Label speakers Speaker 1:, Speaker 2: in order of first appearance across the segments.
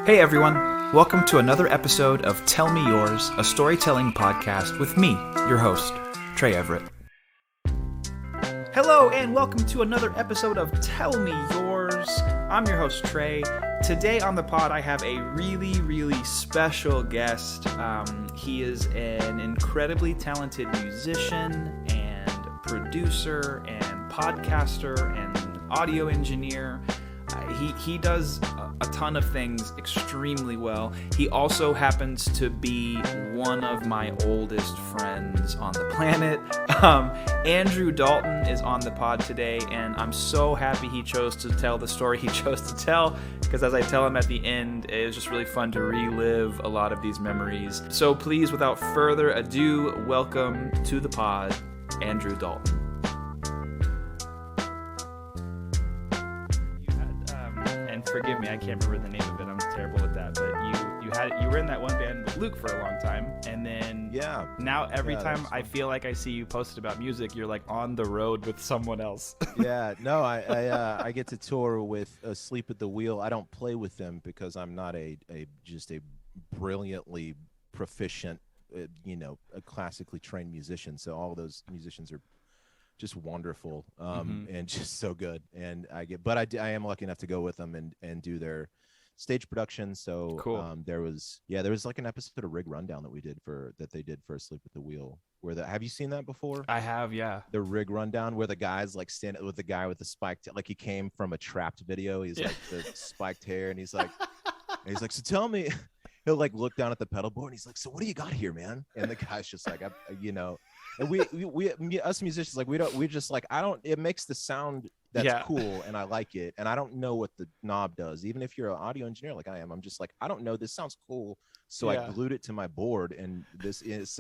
Speaker 1: Hey everyone, welcome to another episode of Tell Me Yours, a storytelling podcast with me, your host, Trey Everett. Hello and welcome to another episode of Tell Me Yours. I'm your host, Trey. Today on the pod, I have a really special guest. He is an incredibly talented musician and producer and podcaster and audio engineer. He does a ton of things extremely well. He also happens to be one of my oldest friends on the planet. Andrew Dalton is on the pod today, and I'm so happy he chose to tell the story he chose to tell, because as I tell him at the end, it was just really fun to relive a lot of these memories. So please, without further ado, welcome to the pod, Andrew Dalton. Forgive me, I can't remember the name of it. I'm terrible with that. But you were in that one band with Luke for a long time, and then now every time I feel like I see you posted about music, you're like on the road with someone else.
Speaker 2: I get to tour with Asleep at the Wheel. I don't play with them because I'm not a brilliantly proficient, a classically trained musician. So all those musicians are just wonderful and just so good, and I am lucky enough to go with them and do their stage production. So cool. There was like an episode of Rig Rundown that they did for Asleep at the Wheel. Have you seen that before? I have, yeah. The Rig Rundown where the guy's like standing with the guy with the spiked, like he came from a Trapped video. He's like the spiked hair, and he's like, so tell me. He'll like look down at the pedal board, and he's like, so what do you got here, man? And the guy's just like, And we us musicians, like it makes the sound that's cool, and I like it, and I don't know what the knob does. Even if you're an audio engineer like I am, I'm just like, I don't know, this sounds cool, so I glued it to my board, and this is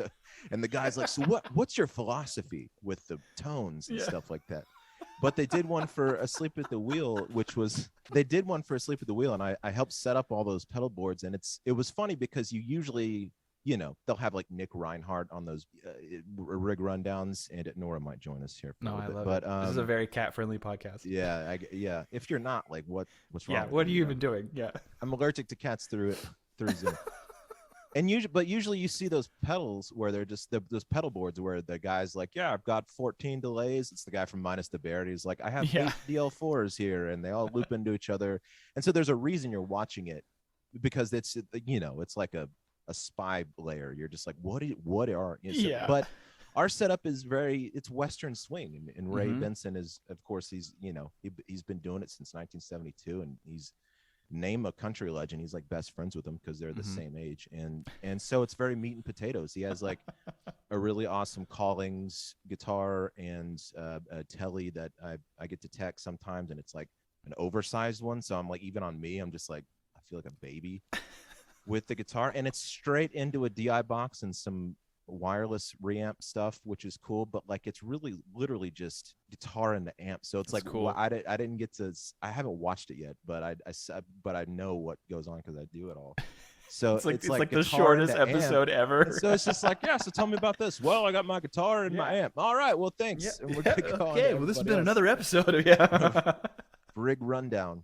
Speaker 2: and the guy's like, so what's your philosophy with the tones and stuff like that? But they did one for Asleep at the Wheel, and I helped set up all those pedal boards, and it was funny because you usually, they'll have like Nick Reinhardt on those Rig Rundowns, and Nora might join us here.
Speaker 1: No, I love it. This is a very cat-friendly podcast.
Speaker 2: Yeah. If you're not, like, what's wrong?
Speaker 1: Yeah, what are you even doing? Yeah,
Speaker 2: I'm allergic to cats through Zoom. And usually you see those pedals where they're just those pedal boards where the guy's like, I've got 14 delays. It's the guy from Minus the Bear. He's like, I have 8 DL4s here, and they all loop into each other. And so there's a reason you're watching it, because it's like a spy layer. You're just like, but our setup is it's Western swing, and Ray Benson is, of course, he's been doing it since 1972, and he's name a country legend. He's like best friends with him because they're the same age, and so it's very meat and potatoes. He has like a really awesome Collings guitar and a Telly that I get to tech sometimes, and it's like an oversized one, so I'm like, even on me, I'm just like, I feel like a baby with the guitar, and it's straight into a DI box and some wireless reamp stuff, which is cool, but like it's really literally just guitar and the amp. So it's like cool. I didn't get to, I haven't watched it yet, but I know what goes on because I do it all. So it's like the shortest episode ever. And so it's just like, so tell me about this. Well, I got my guitar and my amp. All right, well, thanks. Yeah. And we're gonna go
Speaker 1: okay, well, this has been another episode of
Speaker 2: Rig Rundown.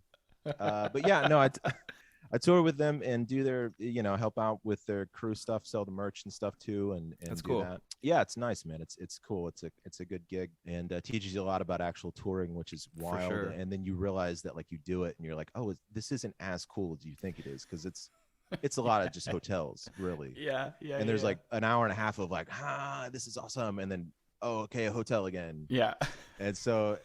Speaker 2: I tour with them and do their, help out with their crew stuff, sell the merch and stuff too, and that's do cool. That. Yeah, it's nice, man. It's cool. It's a good gig, and teaches you a lot about actual touring, which is wild. Sure. And then you realize that like you do it, and you're like, oh, this isn't as cool as you think it is, because it's a lot of just hotels, really. Yeah. And there's like an hour and a half of like, this is awesome, and then, oh, okay, a hotel again. Yeah. And so,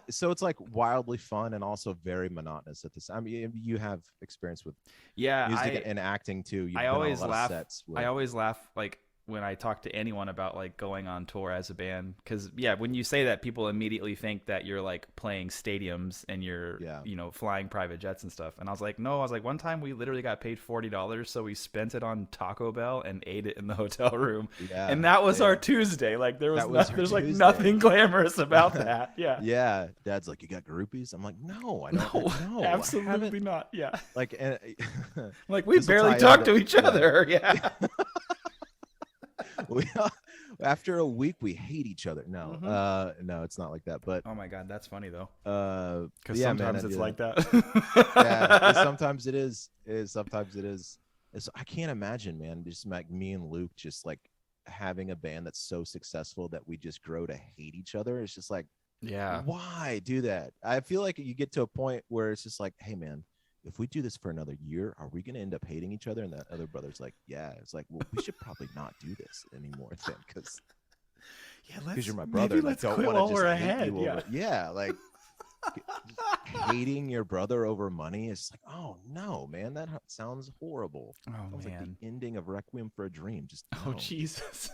Speaker 2: so it's like wildly fun and also very monotonous at this. I mean, you have experience with music and acting too.
Speaker 1: I always laugh like when I talk to anyone about like going on tour as a band, because when you say that, people immediately think that you're like playing stadiums and you're flying private jets and stuff, and I was like, no. One time we literally got paid $40, so we spent it on Taco Bell and ate it in the hotel room, and that was our Tuesday. Like there's like nothing glamorous about that.
Speaker 2: Dad's like, you got groupies? I'm like, no, I don't.
Speaker 1: No, absolutely not.
Speaker 2: Like
Speaker 1: like we barely talk to each other.
Speaker 2: After a week, we hate each other. No, no, it's not like that. But
Speaker 1: oh my God, that's funny though.
Speaker 2: Because
Speaker 1: Yeah, sometimes it's like that.
Speaker 2: Yeah, sometimes it is. Sometimes it is. I can't imagine, man. Just like me and Luke, just like having a band that's so successful that we just grow to hate each other. It's just like,
Speaker 1: yeah,
Speaker 2: why do that? I feel like you get to a point where it's just like, hey, man, if we do this for another year, are we going to end up hating each other? And the other brother's like, yeah. It's like, well, we should probably not do this anymore then, because you're my brother.
Speaker 1: Maybe let's quit while we're ahead.
Speaker 2: Yeah, like hating your brother over money is like, oh no, man, that sounds horrible.
Speaker 1: Oh
Speaker 2: sounds
Speaker 1: man,
Speaker 2: like the ending of Requiem for a Dream. Just
Speaker 1: oh Jesus.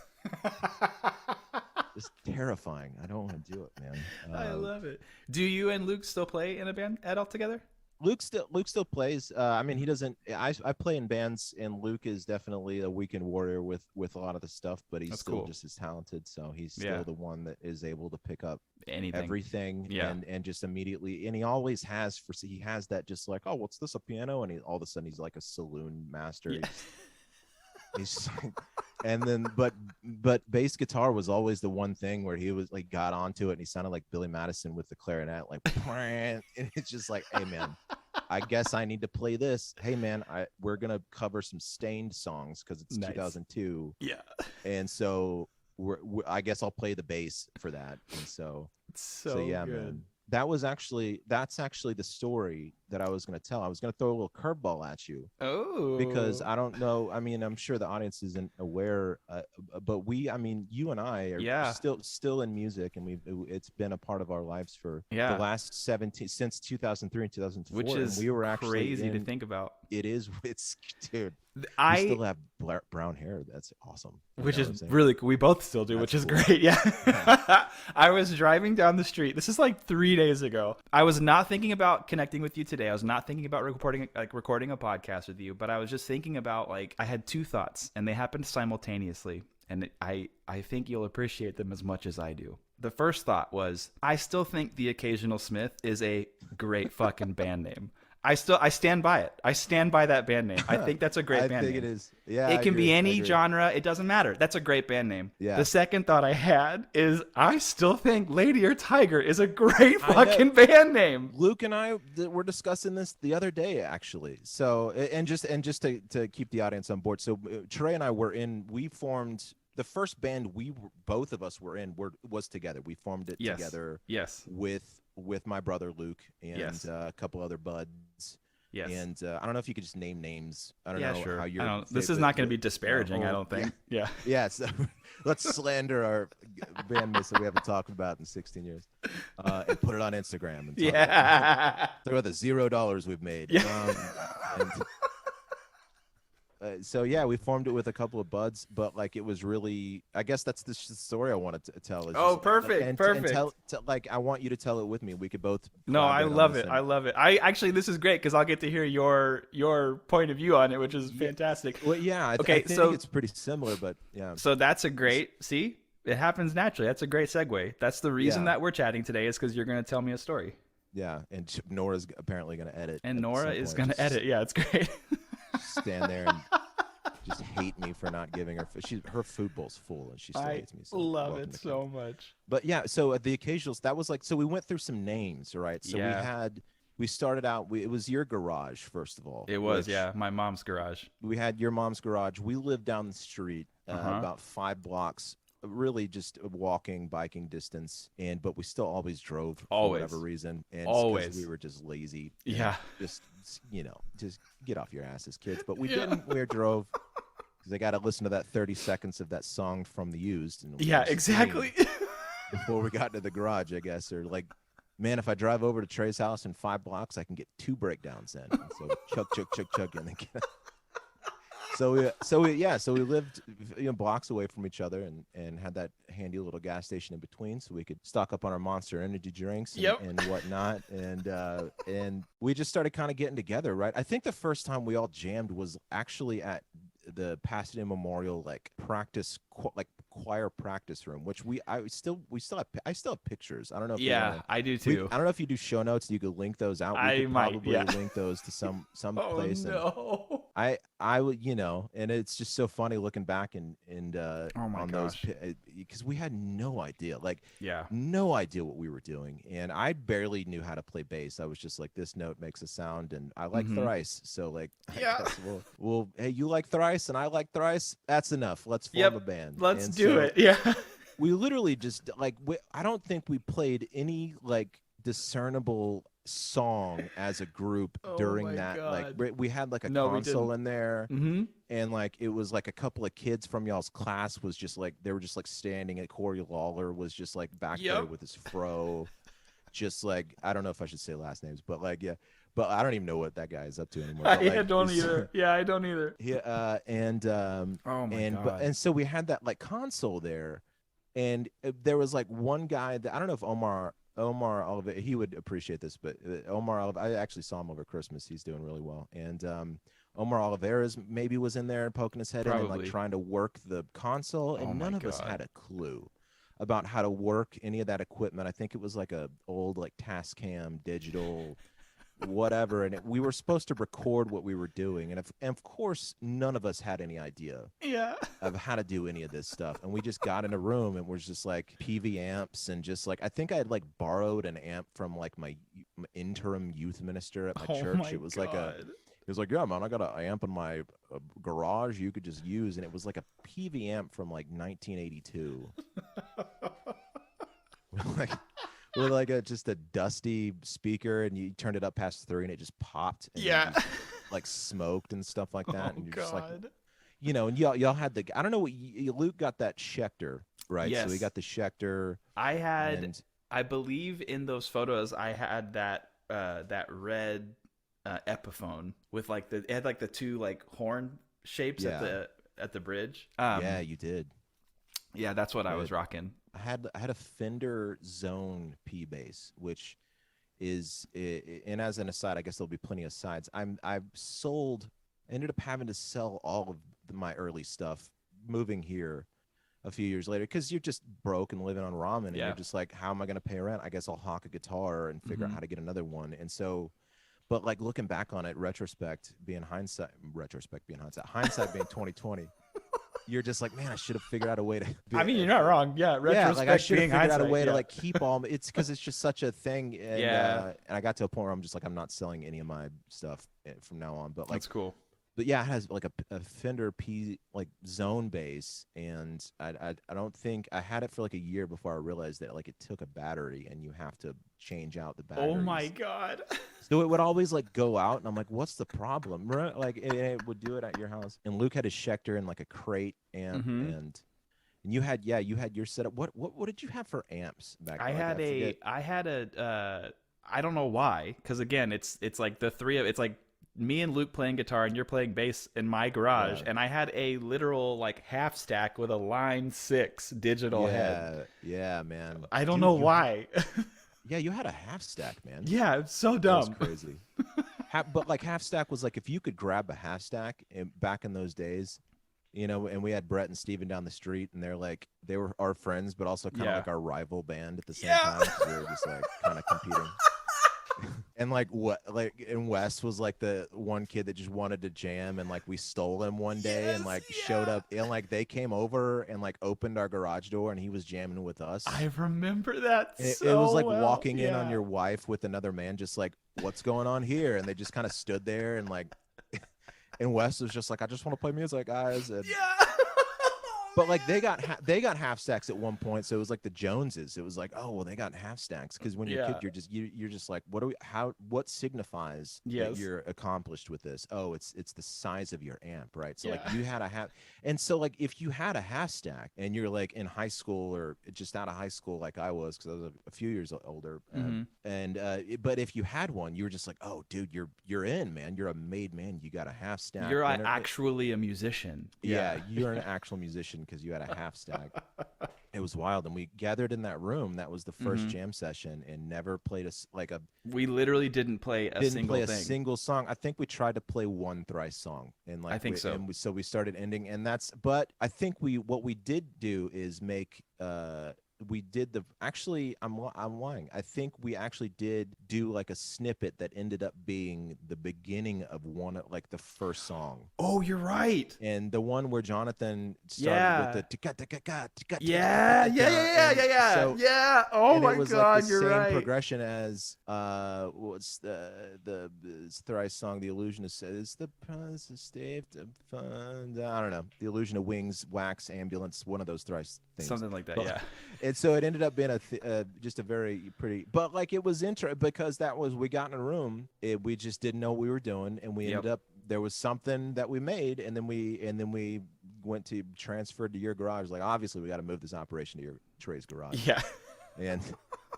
Speaker 2: It's terrifying. I don't want to do it, man.
Speaker 1: I love it. Do you and Luke still play in a band at all together?
Speaker 2: Luke still plays. I mean, he doesn't. I play in bands, and Luke is definitely a weekend warrior with a lot of the stuff. But he's still just as talented. So he's still the one that is able to pick up everything, and just immediately. And he always has. He has that just like, oh, what's this, a piano? And all of a sudden he's like a saloon master. Yeah. He's just like, and then but bass guitar was always the one thing where he was like got onto it, and he sounded like Billy Madison with the clarinet, like, and it's just like, hey man, I guess I need to play this. Hey man, we're gonna cover some Stained songs because it's 2002.
Speaker 1: Yeah,
Speaker 2: and so I guess I'll play the bass for that. And so yeah, good. Man. That's actually the story that I was going to tell. I was going to throw a little curveball at you.
Speaker 1: Oh,
Speaker 2: because I don't know. I mean, I'm sure the audience isn't aware, but you and I are still in music, and it's been a part of our lives for the last 17 since 2003 and 2004,
Speaker 1: which is
Speaker 2: we were actually
Speaker 1: crazy to think about.
Speaker 2: It's dude.
Speaker 1: I
Speaker 2: still have brown hair. That's awesome.
Speaker 1: Which is really cool. We both still do, which is cool. Great. Yeah. I was driving down the street. This is like 3 days ago. I was not thinking about connecting with you today. I was not thinking about recording a podcast with you, but I was just thinking about, like, I had two thoughts, and they happened simultaneously. And I think you'll appreciate them as much as I do. The first thought was, I still think The Occasional Smith is a great fucking band name. I stand by it. I stand by that band name. I think that's a great band name. I think
Speaker 2: it is. Yeah.
Speaker 1: It can be any genre. It doesn't matter. That's a great band name.
Speaker 2: Yeah.
Speaker 1: The second thought I had is, I still think Lady or Tiger is a great fucking band name.
Speaker 2: Luke and I were discussing this the other day, actually. So, and just to keep the audience on board. So Trey and I we formed the first band both of us were in was together. We formed it together.
Speaker 1: Yes.
Speaker 2: With my brother Luke and a couple other buds.
Speaker 1: Yes.
Speaker 2: And I don't know if you could just name names. I don't know
Speaker 1: sure.
Speaker 2: how you're.
Speaker 1: This is not going to be disparaging, I don't think. Yeah.
Speaker 2: Yeah. So let's slander our bandmates that we haven't talked about in 16 years, and put it on Instagram. And talk about the $0 we've made.
Speaker 1: Yeah.
Speaker 2: So yeah, we formed it with a couple of buds, but like it was really, I guess that's the story I wanted to tell.
Speaker 1: Perfect.
Speaker 2: Like I want you to tell it with me. We could both.
Speaker 1: No, I love it. I love it. This is great because I'll get to hear your point of view on it, which is fantastic.
Speaker 2: Well, yeah. I think it's pretty similar, but yeah.
Speaker 1: So that's a great. See, it happens naturally. That's a great segue. That's the reason that we're chatting today, is because you're going to tell me a story.
Speaker 2: Yeah, and Nora's apparently going to edit.
Speaker 1: And Nora is going to edit. Yeah, it's great.
Speaker 2: Stand there and just hate me for not giving her her food bowl's full, and she still hates me. So
Speaker 1: I love it so much.
Speaker 2: But yeah, so at the Occasionals, that was like, so we went through some names, right? So we started out, it was your garage, first of all.
Speaker 1: It was, my mom's garage.
Speaker 2: We had your mom's garage. We lived down the street, about 5 blocks, really just biking distance, but we still always drove for whatever reason, and we were just lazy. Just get off your asses, kids. But we didn't. We drove because I got to listen to that 30 seconds of that song from The Used. And
Speaker 1: exactly.
Speaker 2: Before we got to the garage, I guess, or like, man, if I drive over to Trey's house in 5 blocks, I can get 2 breakdowns in. And so chug, and then get. So we lived blocks away from each other, and had that handy little gas station in between, so we could stock up on our Monster Energy drinks and whatnot, and we just started kind of getting together, right? I think the first time we all jammed was actually at the Pasadena Memorial practice choir practice room, which I still have pictures. I don't know if
Speaker 1: I do too.
Speaker 2: I don't know if you do show notes, you could link those out. We could probably link those to some place.
Speaker 1: No.
Speaker 2: I would, and it's just so funny looking back and
Speaker 1: Oh my
Speaker 2: on those,
Speaker 1: gosh.
Speaker 2: because we had no idea, like
Speaker 1: Yeah.
Speaker 2: no idea what we were doing, and I barely knew how to play bass. I was just like, this note makes a sound, and I like
Speaker 1: Mm-hmm.
Speaker 2: thrice, so like I
Speaker 1: Yeah.
Speaker 2: guess we'll hey, you like thrice and I like thrice. That's enough. Let's form a
Speaker 1: Yep.
Speaker 2: band.
Speaker 1: Let's
Speaker 2: And
Speaker 1: do
Speaker 2: so
Speaker 1: it. Yeah.
Speaker 2: we literally just like I don't think we played any like discernible song as a group
Speaker 1: Oh
Speaker 2: during
Speaker 1: my
Speaker 2: that. Like
Speaker 1: god.
Speaker 2: we had like a
Speaker 1: No, we
Speaker 2: console
Speaker 1: didn't.
Speaker 2: in there,
Speaker 1: Mm-hmm.
Speaker 2: and like it was like a couple of kids from y'all's class was just like they were just like standing, and Corey Lawler was just like back there
Speaker 1: Yep.
Speaker 2: with his fro, just like I don't know if I should say last names, but like yeah, but I don't even know what that guy is up to anymore. But
Speaker 1: I
Speaker 2: like
Speaker 1: don't either. Yeah, I don't either.
Speaker 2: yeah,
Speaker 1: Oh my
Speaker 2: and but
Speaker 1: god.
Speaker 2: and so we had that like console there, and there was like one guy that I don't know if Omar Oliver, he would appreciate this, but Omar Oliver, I actually saw him over Christmas. He's doing really well, and Omar Oliveras maybe was in there poking his head in and like
Speaker 1: Probably.
Speaker 2: trying to work the console,
Speaker 1: Oh
Speaker 2: and
Speaker 1: my
Speaker 2: none of us
Speaker 1: god.
Speaker 2: had a clue about how to work any of that equipment. I think it was like a old like Tascam digital whatever, and we were supposed to record what we were doing, and of course none of us had any idea
Speaker 1: Yeah.
Speaker 2: of how to do any of this stuff, and we just got in a room and was just like PV amps, and just like I think I had like borrowed an amp from like my interim youth minister at my
Speaker 1: Oh
Speaker 2: church.
Speaker 1: my
Speaker 2: It was like
Speaker 1: god.
Speaker 2: he was like, yeah, man, I got an amp in my garage you could just use, and it was like a PV amp from like 1982. like with like just a dusty speaker, and you turned it up past 3 and it just popped, and then
Speaker 1: Yeah.
Speaker 2: just like smoked and stuff like that,
Speaker 1: Oh
Speaker 2: and you're just like,
Speaker 1: god.
Speaker 2: and y'all had the, I don't know what Luke got that Schecter, right? So he
Speaker 1: Yes.
Speaker 2: got the Schecter,
Speaker 1: I had,
Speaker 2: and
Speaker 1: I believe in those photos I had that red Epiphone with like it had like the two like horn shapes
Speaker 2: yeah,
Speaker 1: at the bridge.
Speaker 2: yeah, you did.
Speaker 1: Yeah, that's what
Speaker 2: You
Speaker 1: I was
Speaker 2: did.
Speaker 1: rocking.
Speaker 2: I had a Fender Zone P bass, which is and as an aside, I guess there'll be plenty of sides. I've sold, ended up having to sell all of my early stuff moving here a few years later, because you're just broke and living on ramen, and
Speaker 1: Yeah.
Speaker 2: you're just like, how am I going to pay rent? I guess I'll hawk a guitar and figure out
Speaker 1: Mhm.
Speaker 2: how to get another one. And so, but like looking back on it, hindsight being 2020, you're just like, man, I should have figured out a way to
Speaker 1: I mean, you're not wrong. Yeah,
Speaker 2: yeah, like I
Speaker 1: retrospect
Speaker 2: should have
Speaker 1: being
Speaker 2: figured out a
Speaker 1: hindsight.
Speaker 2: way to
Speaker 1: Yeah.
Speaker 2: like keep all it's because it's just such a thing. And I got to a point where I'm just like, I'm not selling any of my stuff from now on. But like,
Speaker 1: That's cool.
Speaker 2: but yeah, it has like a Fender P like zone bass, and I don't think I had it for like a year before I realized that like it took a battery, and you have to change out the batteries.
Speaker 1: Oh my god.
Speaker 2: So it would always like go out, and I'm like, what's the problem? Right? Like it would do it at your house. And Luke had his Schecter in like a crate amp,
Speaker 1: Mhm.
Speaker 2: and you had your setup. What did you have for amps back?
Speaker 1: I
Speaker 2: Like
Speaker 1: had
Speaker 2: forget.
Speaker 1: I had a I don't know why, cuz again, it's like the three of it's like me and Luke playing guitar and you're playing bass in my garage,
Speaker 2: Yeah.
Speaker 1: and I had a literal like half stack with a line 6 digital head.
Speaker 2: Yeah, man.
Speaker 1: I don't know why.
Speaker 2: Yeah, you had a half stack, man.
Speaker 1: Yeah, it's so
Speaker 2: That was
Speaker 1: dumb.
Speaker 2: crazy. But like half stack was like if you could grab a half stack back in those days, and we had Brett and Steven down the street, and they were our friends, but also kind of
Speaker 1: Yeah.
Speaker 2: like our rival band at the same
Speaker 1: Yeah.
Speaker 2: time, 'cause we were just like kind of competing. And like and Wes was like the one kid that just wanted to jam, and like we stole him one day and
Speaker 1: Yes,
Speaker 2: like
Speaker 1: yeah.
Speaker 2: showed up, and like they came over and like opened our garage door, and he was jamming with us.
Speaker 1: I remember that
Speaker 2: And
Speaker 1: so
Speaker 2: it was like
Speaker 1: well.
Speaker 2: walking in on
Speaker 1: Yeah.
Speaker 2: your wife with another man, just like, what's going on here? And they just kind of stood there, and like, and Wes was just like, I just want to play music, guys. And,
Speaker 1: Yeah.
Speaker 2: but like they got half stacks at one point, so it was like the Joneses. It was like, oh well, they got half stacks, because when you're a
Speaker 1: Yeah.
Speaker 2: kid, you're just like, what signifies
Speaker 1: Yes.
Speaker 2: that you're accomplished with this? Oh, it's the size of your amp, right? So
Speaker 1: Yeah.
Speaker 2: like you had a half, and so like if you had a half stack and you're like in high school or just out of high school, like I was, because I was a few years older,
Speaker 1: Mhm.
Speaker 2: but if you had one, you were just like, oh dude, you're in, man. You're a made man. You got a half stack.
Speaker 1: You're
Speaker 2: And
Speaker 1: actually a musician.
Speaker 2: yeah, you're an actual musician because you had a half stack. It was wild, and we gathered in that room. That was the 1st
Speaker 1: Mhm.
Speaker 2: jam session, and never played
Speaker 1: We literally didn't play a single thing.
Speaker 2: single song. I think we tried to play one thrice song, and like
Speaker 1: I think so.
Speaker 2: so we started ending, and but I think what we did do is make we did the actually I'm lying. I think we actually did do like a snippet that ended up being the beginning of one of like the first song.
Speaker 1: Oh, you're right.
Speaker 2: And the one where Jonathan started with
Speaker 1: Yeah.
Speaker 2: the tika tika tika tika
Speaker 1: Yeah.
Speaker 2: tika
Speaker 1: Yeah. Yeah.
Speaker 2: tika,
Speaker 1: Yeah.
Speaker 2: and
Speaker 1: Yeah. Yeah.
Speaker 2: so
Speaker 1: Yeah. Oh
Speaker 2: and it
Speaker 1: my
Speaker 2: was like the
Speaker 1: God, you're
Speaker 2: same
Speaker 1: right.
Speaker 2: progression as what's the thrice song, the illusion is the state of fun, I don't know, the illusion of wings, wax, ambulance, one of those thrice things,
Speaker 1: Something like that.
Speaker 2: but,
Speaker 1: Yeah.
Speaker 2: and so it ended up being just a very pretty, but like it was because that was, we got in a room, we just didn't know what we were doing, and we ended up, there was something that we made, and then we went to transferred to your garage. Like, obviously we got to move this operation to your Trey's garage.
Speaker 1: Yeah.
Speaker 2: And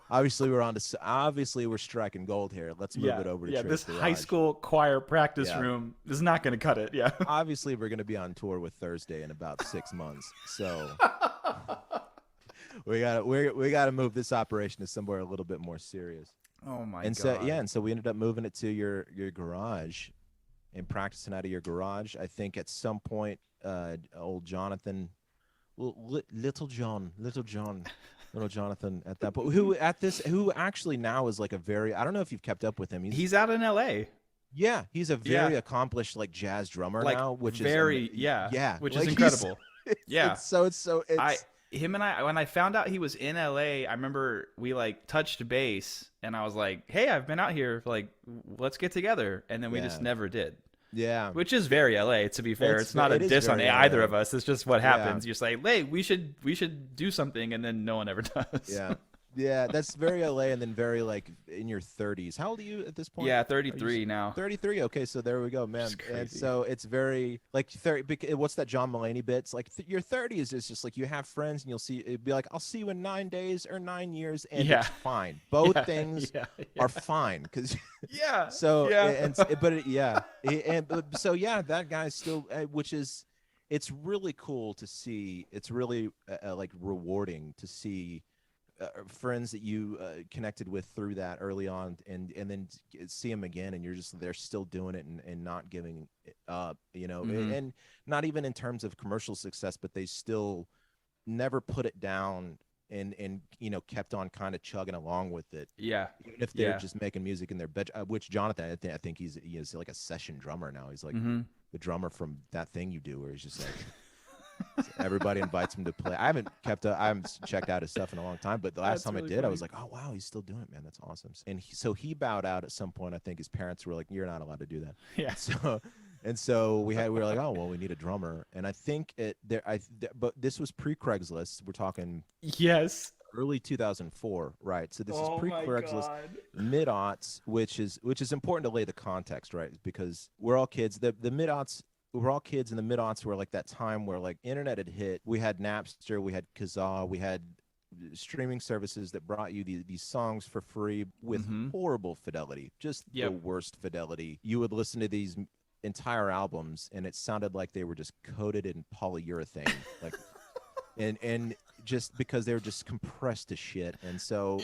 Speaker 2: obviously we're striking gold here. Let's move it over to Trey's
Speaker 1: this
Speaker 2: garage.
Speaker 1: high school choir practice room is not going to cut it. Yeah.
Speaker 2: Obviously we're going to be on tour with Thursday in about 6 months. So we gotta move this operation to somewhere a little bit more serious.
Speaker 1: Oh my
Speaker 2: and
Speaker 1: God.
Speaker 2: So we ended up moving it to your garage and practicing out of your garage. I think at some point old Jonathan, little Jonathan at that point, who actually now is like a very, I don't know if you've kept up with him.
Speaker 1: He's out in LA.
Speaker 2: Yeah, he's a very accomplished like jazz drummer now, which
Speaker 1: very,
Speaker 2: is
Speaker 1: which
Speaker 2: like,
Speaker 1: is incredible. Him and I, when I found out he was in LA, I remember we like touched base, and I was like, "Hey, I've been out here. Like, let's get together." And then we just never did.
Speaker 2: Yeah,
Speaker 1: which is very LA. To be fair, it's not a diss on either of us. It's just what happens. You say, "Hey, we should do something," and then no one ever does.
Speaker 2: Yeah. Yeah, that's very LA, and then very like in your 30s. How old are you at this point?
Speaker 1: Yeah, 33 now.
Speaker 2: 33. Okay, so there we go, man. And so it's very like 30. What's that John Mulaney bit? It's like your 30s is just like you have friends, and you'll see. It'd be like, I'll see you in 9 days or 9 years, and it's fine. Both things are fine because that guy's still, which is, it's really cool to see. It's really like rewarding to see. Friends that you connected with through that early on, and then see them again, and they're still doing it and not giving it up, and not even in terms of commercial success, but they still never put it down and kept on kind of chugging along with it. Yeah, even if they're just making music in their bed. Which Jonathan, I think he's like a session drummer now. He's like the drummer from That Thing You Do, where he's just like. Everybody invites him to play. I haven't checked out his stuff in a long time, but the last time I did, funny. I was like, oh wow, he's still doing it, man. That's awesome. And so he bowed out at some point. I think his parents were like, you're not allowed to do that. Yeah. So we were like, oh well, we need a drummer. And I think but this was pre-Craigslist. We're talking early 2004, right? So this is pre-Craigslist, mid-aughts, which is important to lay the context, right? Because we're all kids. The mid-aughts. We were all kids, in the mid-aughts were like that time where like internet had hit. We had Napster, we had Kazaa, we had streaming services that brought you these songs for free with horrible fidelity, just the worst fidelity. You would listen to these entire albums, and it sounded like they were just coated in polyurethane, like, and just because they were just compressed to shit, and so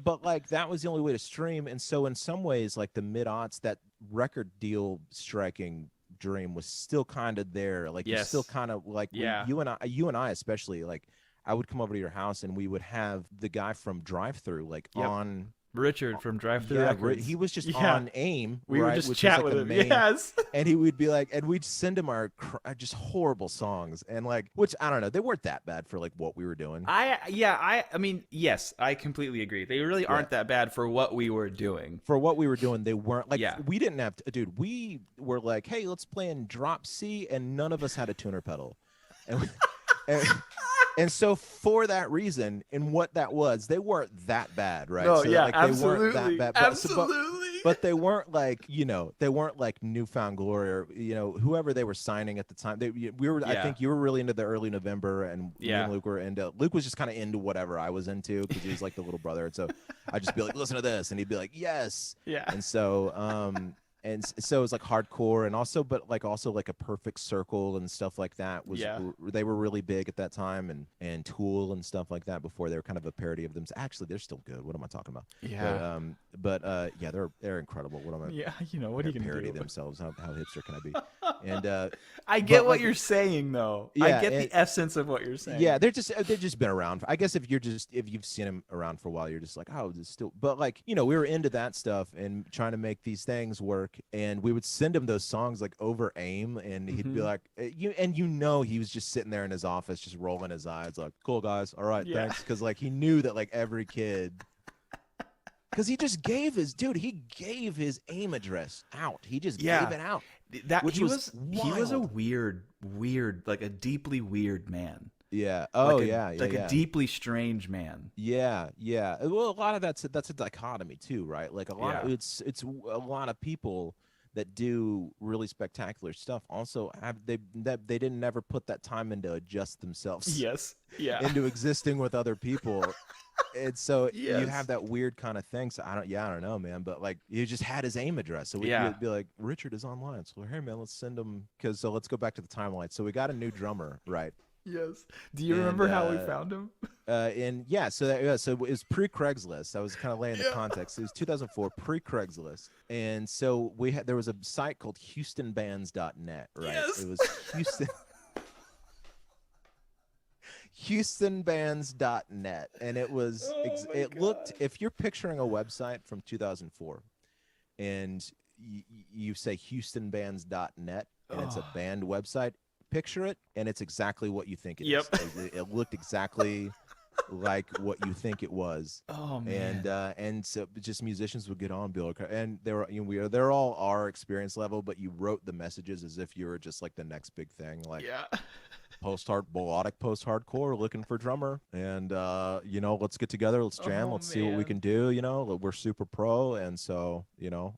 Speaker 2: but like that was the only way to stream, and so in some ways, like the mid-aughts, that record deal striking dream was still kind of there. Like you're still kind of like you and I especially, like I would come over to your house and we would have the guy from Drive Thru like on
Speaker 1: Richard from Drive Thru Records.
Speaker 2: He was just on AIM.
Speaker 1: We would just chat with him.
Speaker 2: And he would be like, and we'd send him our just horrible songs, and like, which I don't know, they weren't that bad for like what we were doing.
Speaker 1: I mean, yes, I completely agree. They really aren't that bad for what we were doing.
Speaker 2: For what we were doing, they weren't like. We didn't have to, dude. We were like, hey, let's play in drop C, and none of us had a tuner pedal, and so for that reason, and what that was, they weren't that bad, right?
Speaker 1: No,
Speaker 2: so,
Speaker 1: like,
Speaker 2: absolutely. They weren't that bad.
Speaker 1: Absolutely.
Speaker 2: But they weren't like, they weren't like Newfound Glory or, whoever they were signing at the time. I think you were really into the early November, and me and Luke were into, Luke was just kind of into whatever I was into because he was like the little brother. And so I'd just be like, listen to this. And he'd be like, yes. Yeah. And so, so it was like hardcore, and also but like also like a Perfect Circle and stuff like that was they were really big at that time, and Tool and stuff like that before they were kind of a parody of them. Actually, they're still good. What am I talking about?
Speaker 1: Yeah.
Speaker 2: But yeah, they're incredible. What am I?
Speaker 1: Yeah, what are you gonna
Speaker 2: parody
Speaker 1: do?
Speaker 2: Themselves? How hipster can I be? And
Speaker 1: I get what
Speaker 2: like,
Speaker 1: you're saying though.
Speaker 2: Yeah,
Speaker 1: I get the essence of what you're saying.
Speaker 2: Yeah, they've just been around. I guess if you've seen them around for a while, you're just like, oh, this is still. But like, we were into that stuff and trying to make these things work, and we would send him those songs like over AIM, and he'd be like, he was just sitting there in his office, just rolling his eyes, like, cool guys, all right, thanks, because like he knew that like every kid. Because he just gave his AIM address out. He just gave it out.
Speaker 1: He was a weird, like a deeply weird man.
Speaker 2: Yeah.
Speaker 1: A deeply strange man.
Speaker 2: Yeah. Well, a lot of that's a dichotomy too, right? Like a lot. It's a lot of people that do really spectacular stuff. Also, they didn't ever put that time into adjust themselves.
Speaker 1: Yes. Yeah.
Speaker 2: Into existing with other people. And so you have that weird kind of thing. So I don't know, man. But like, you just had his AIM address, so we'd be like, Richard is online. So hey, man, let's send him. So let's go back to the timeline. So we got a new drummer, right?
Speaker 1: Yes. Do you remember how we found him?
Speaker 2: So it was pre-Craigslist. I was kind of laying the context. It was 2004, pre-Craigslist, and so there was a site called HoustonBands.net, right?
Speaker 1: Yes.
Speaker 2: It was Houston. HoustonBands.net, and it was looked, if you're picturing a website from 2004 and you say HoustonBands.net and it's a band website, picture it and it's exactly what you think it is. It looked exactly like what you think it was.
Speaker 1: Oh man.
Speaker 2: And so just musicians would get on and be like, and they're all our experience level, but you wrote the messages as if you were just like the next big thing, like melodic post-hardcore, looking for drummer, and let's get together, let's jam, let's see what we can do. We're super pro, and so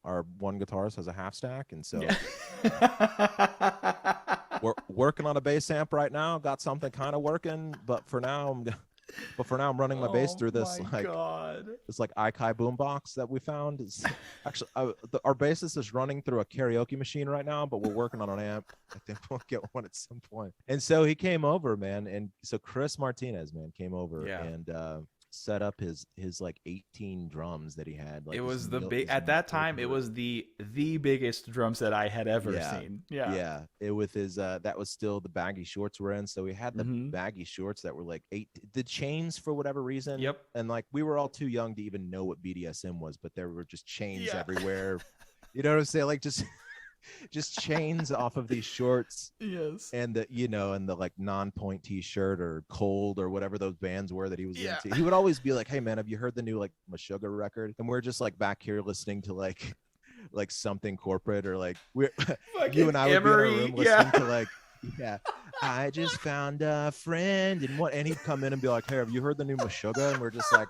Speaker 2: our one guitarist has a half stack, and so we're working on a bass amp right now, got something kind of working, but for now I'm running my bass through this this like Ikai boombox that we found. Is actually our bassist is running through a karaoke machine right now, but we're working on an amp. I think we'll get one at some point. And so he came over, man, and so Chris Martinez, man, came over and set up his like 18 drums that he had. Like,
Speaker 1: it was at that time. It was the biggest drum set I had ever seen. Yeah.
Speaker 2: It with his that was still the baggy shorts were in. So we had the baggy shorts that were like the chains for whatever reason.
Speaker 1: Yep.
Speaker 2: And like we were all too young to even know what BDSM was, but there were just chains everywhere. You know what I'm saying? Like just chains off of these shorts.
Speaker 1: Yes.
Speaker 2: And the like non-point t-shirt or Cold or whatever those bands were that he was into. He would always be like, hey man, have you heard the new like Meshuggah record? And we're just like back here listening to like something corporate, or like you and I would be in our room listening to like I just found a friend and he'd come in and be like, hey, have you heard the new Meshuggah? And we're just like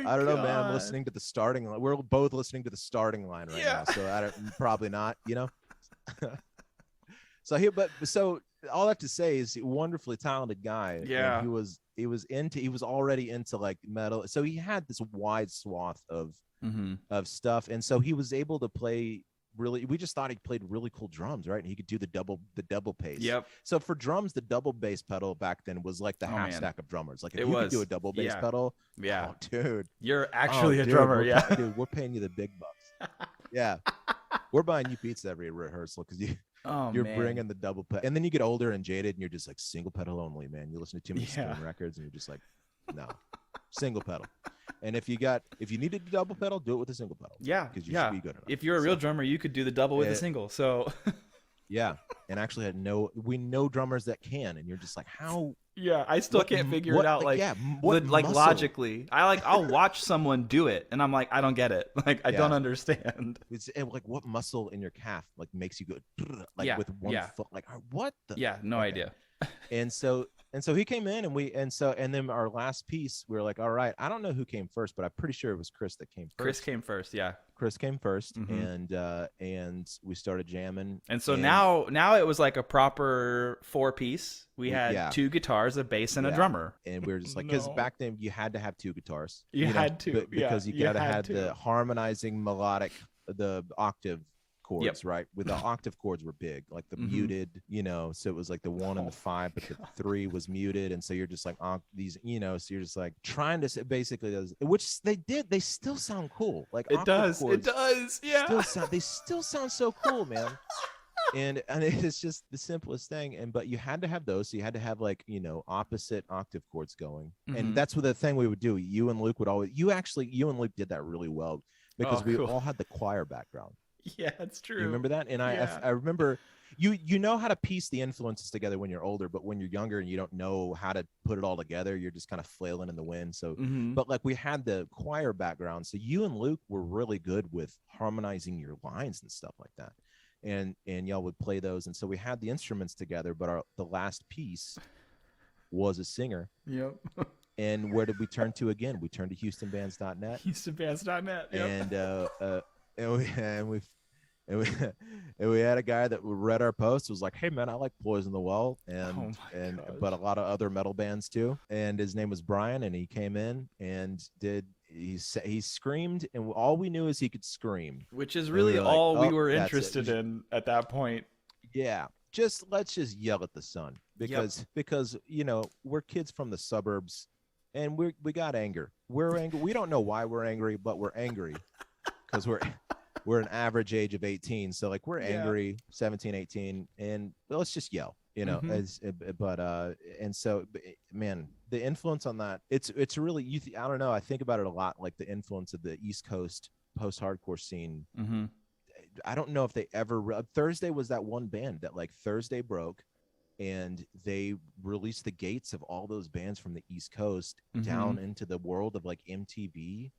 Speaker 2: I don't know, man. I'm listening to the starting line. We're both listening to the starting line right now, so probably not, So all I have to say is, a wonderfully talented guy.
Speaker 1: Yeah,
Speaker 2: and he was already into like metal, so he had this wide swath of stuff, and so he was able to play. Really, we just thought he played really cool drums, right? And he could do the double bass.
Speaker 1: Yep.
Speaker 2: So for drums, the double bass pedal back then was like the half stack of drummers. Like if you could do a double bass pedal, dude,
Speaker 1: you're actually a drummer.
Speaker 2: Dude, we're paying you the big bucks. Yeah, we're buying you pizza every rehearsal because you're bringing the double pedal. And then you get older and jaded, and you're just like single pedal only, man. You listen to too many Stone records, and you're just like, no, single pedal. And if you needed a double pedal, do it with a single pedal.
Speaker 1: Yeah,
Speaker 2: because you should be good enough.
Speaker 1: If you're a real drummer, you could do the double with a single. So,
Speaker 2: and actually we know drummers that can, and you're just like, how?
Speaker 1: Yeah, I still can't figure it out. Logically, I'll watch someone do it, and I'm like, I don't get it. Like, I don't understand.
Speaker 2: It's like, what muscle in your calf like makes you go like with one foot? Like, what?
Speaker 1: No idea.
Speaker 2: And so he came in, and then our last piece, we were like, all right, I don't know who came first, but I'm pretty sure it was Chris that came first.
Speaker 1: Chris came first, yeah.
Speaker 2: Chris came first, and we started jamming.
Speaker 1: And so now it was like a proper 4-piece. We had 2 guitars, a bass, and a drummer.
Speaker 2: And we were just like, because back then you had to have 2 guitars.
Speaker 1: You had to,
Speaker 2: because you gotta have the harmonizing melodic the octave chords, right? With the octave chords were big, like the muted, so it was like the 1 and the 5, but the 3 was muted, and so you're just like these, so you're just like trying to basically those, which they still sound cool. Like
Speaker 1: it does, yeah.
Speaker 2: They still sound so cool, man. And it's just the simplest thing. But you had to have those, so you had to have like opposite octave chords going, and that's what the thing we would do. You and Luke Luke did that really well because we all had the choir background.
Speaker 1: Yeah, that's true.
Speaker 2: You remember that? And I remember you know how to piece the influences together when you're older, but when you're younger and you don't know how to put it all together, you're just kind of flailing in the wind. So, but like we had the choir background, so you and Luke were really good with harmonizing your lines and stuff like that. And y'all would play those, and so we had the instruments together, but the last piece was a singer.
Speaker 1: Yep.
Speaker 2: And where did we turn to again? We turned to HoustonBands.net.
Speaker 1: HoustonBands.net. Yep.
Speaker 2: And we had a guy that read our post, was like, "Hey man, I like Poison the Well," but a lot of other metal bands too. And his name was Brian, and he came in and he screamed, and all we knew is he could scream,
Speaker 1: which is really all we were interested in at that point.
Speaker 2: Yeah, let's just yell at the sun because we're kids from the suburbs, and we got anger. We're angry. We don't know why we're angry, but we're angry because we're an average age of 18, so like we're angry, 17, 18, and let's just yell, and so man, the influence on that, it's really I don't know, I think about it a lot, like the influence of the East Coast post-hardcore scene. I don't know if they ever Thursday was that one band that like Thursday broke, and they released the gates of all those bands from the East Coast down into the world of like MTV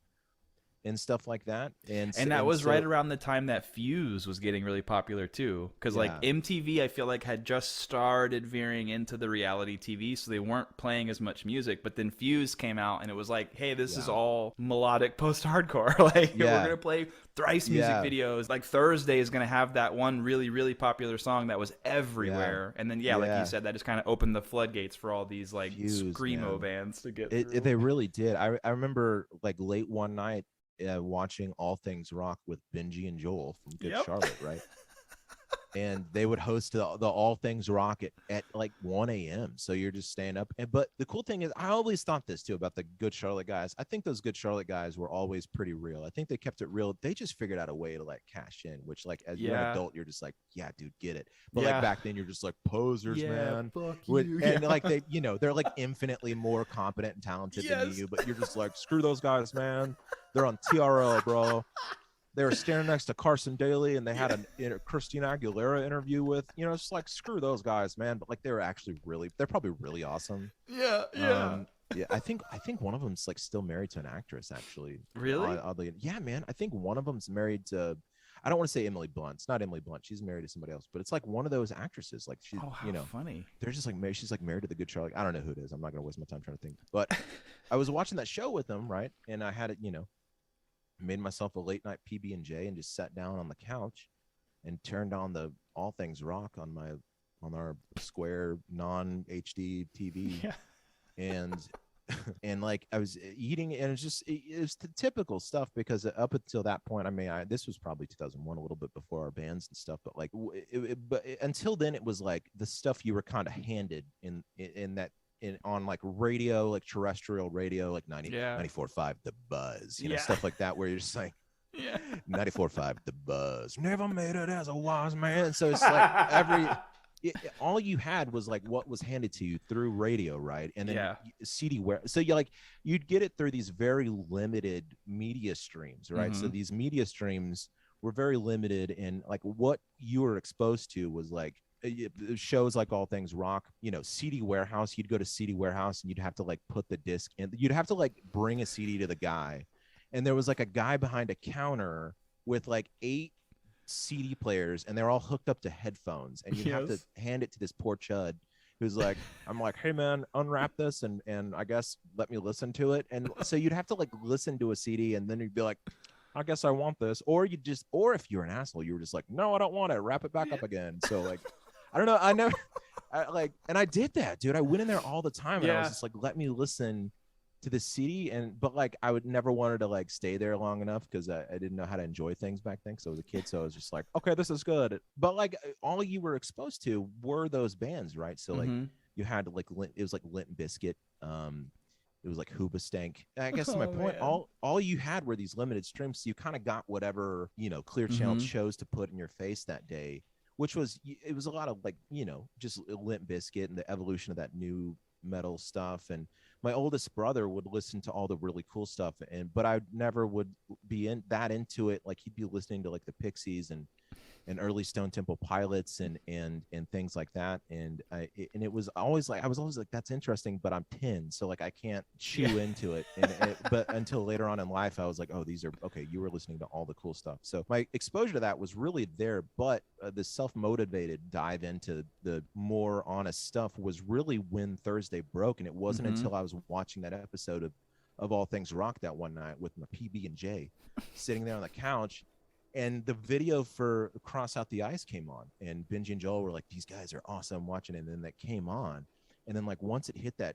Speaker 2: and stuff like that. And
Speaker 1: that was right around the time that Fuse was getting really popular too, because like MTV I feel like had just started veering into the reality TV, so they weren't playing as much music. But then Fuse came out, and it was like, hey, this is all melodic post-hardcore. Like we're gonna play Thrice music videos. Like Thursday is gonna have that one really, really popular song that was everywhere. And then like you said, that just kind of opened the floodgates for all these like screamo bands to get through.
Speaker 2: They really did. I remember like late one night watching All Things Rock with Benji and Joel from Good Charlotte, right? And they would host the All Things Rock at like 1 a.m. So you're just staying up. But the cool thing is, I always thought this too about the Good Charlotte guys. I think those Good Charlotte guys were always pretty real. I think they kept it real. They just figured out a way to like cash in, which like as you're an adult, you're just like, yeah, dude, get it. But like back then, you're just like posers, man.
Speaker 1: Fuck you.
Speaker 2: And like they, they're like infinitely more competent and talented than you, but you're just like, screw those guys, man. They're on TRL, bro. They were standing next to Carson Daly, and they had a Christina Aguilera interview with, it's just like, screw those guys, man. But like, they're probably really awesome.
Speaker 1: Yeah.
Speaker 2: I think one of them's like still married to an actress, actually.
Speaker 1: Really?
Speaker 2: Oddly, yeah, man. I think one of them's married to, I don't want to say Emily Blunt. It's not Emily Blunt. She's married to somebody else, but it's like one of those actresses. Like she,
Speaker 1: funny. They're
Speaker 2: just like she's like married to the Good Charlotte. I don't know who it is. I'm not gonna waste my time trying to think. But I was watching that show with them, right? And I had it, made myself a late night PB&J and just sat down on the couch and turned on the All Things Rock on our square non-HD TV. And like I was eating, and it was the typical stuff, because up until that point, I mean, this was probably 2001, a little bit before our bands and stuff, but like but until then, it was like the stuff you were kind of handed on like radio, like terrestrial radio, like 94.5 The Buzz, stuff like that, where you're just like 94.5 The Buzz, never made it as a wise man. So it's like all you had was like what was handed to you through radio, right? And then CD so you'd get it through these very limited media streams, right? So these media streams were very limited, and like what you were exposed to was like shows like All Things Rock, CD Warehouse. You'd go to CD Warehouse and you'd have to like put the disc in. You'd have to like bring a CD to the guy, and there was like a guy behind a counter with like 8 CD players, and they're all hooked up to headphones, and you have to hand it to this poor chud who's like, I'm like, hey man, unwrap this and I guess let me listen to it. And so you'd have to like listen to a CD, and then you'd be like, I guess I want this. Or if you're an asshole, you were just like, no, I don't want it. Wrap it back up again. So like, I don't know. And I did that, dude. I went in there all the time, and I was just like, let me listen to the city, but like I would never wanted to like stay there long enough because I didn't know how to enjoy things back then. So I was a kid, so I was just like, okay, this is good. But like all you were exposed to were those bands, right? So like you had like it was like Limp Bizkit, it was like Hoobastank. I guess to my point,
Speaker 1: man.
Speaker 2: all you had were these limited streams. So you kind of got whatever, Clear Channel chose to put in your face that day, which was, it was a lot of like, just Limp Bizkit and the evolution of that new metal stuff. And my oldest brother would listen to all the really cool stuff, but I never would be into it. Like he'd be listening to like the Pixies and early Stone Temple Pilots and things like that. And it was always like, I was always like, that's interesting, but I'm 10, so like I can't chew into it. But until later on in life, I was like, oh, these are okay. You were listening to all the cool stuff. So my exposure to that was really there, but the self-motivated dive into the more honest stuff was really when Thursday broke. And it wasn't until I was watching that episode of All Things Rock that one night with my PB&J, sitting there on the couch, and the video for Cross Out the Ice came on, and Benji and Joel were like, these guys are awesome, watching it. And then that came on, and then like once it hit that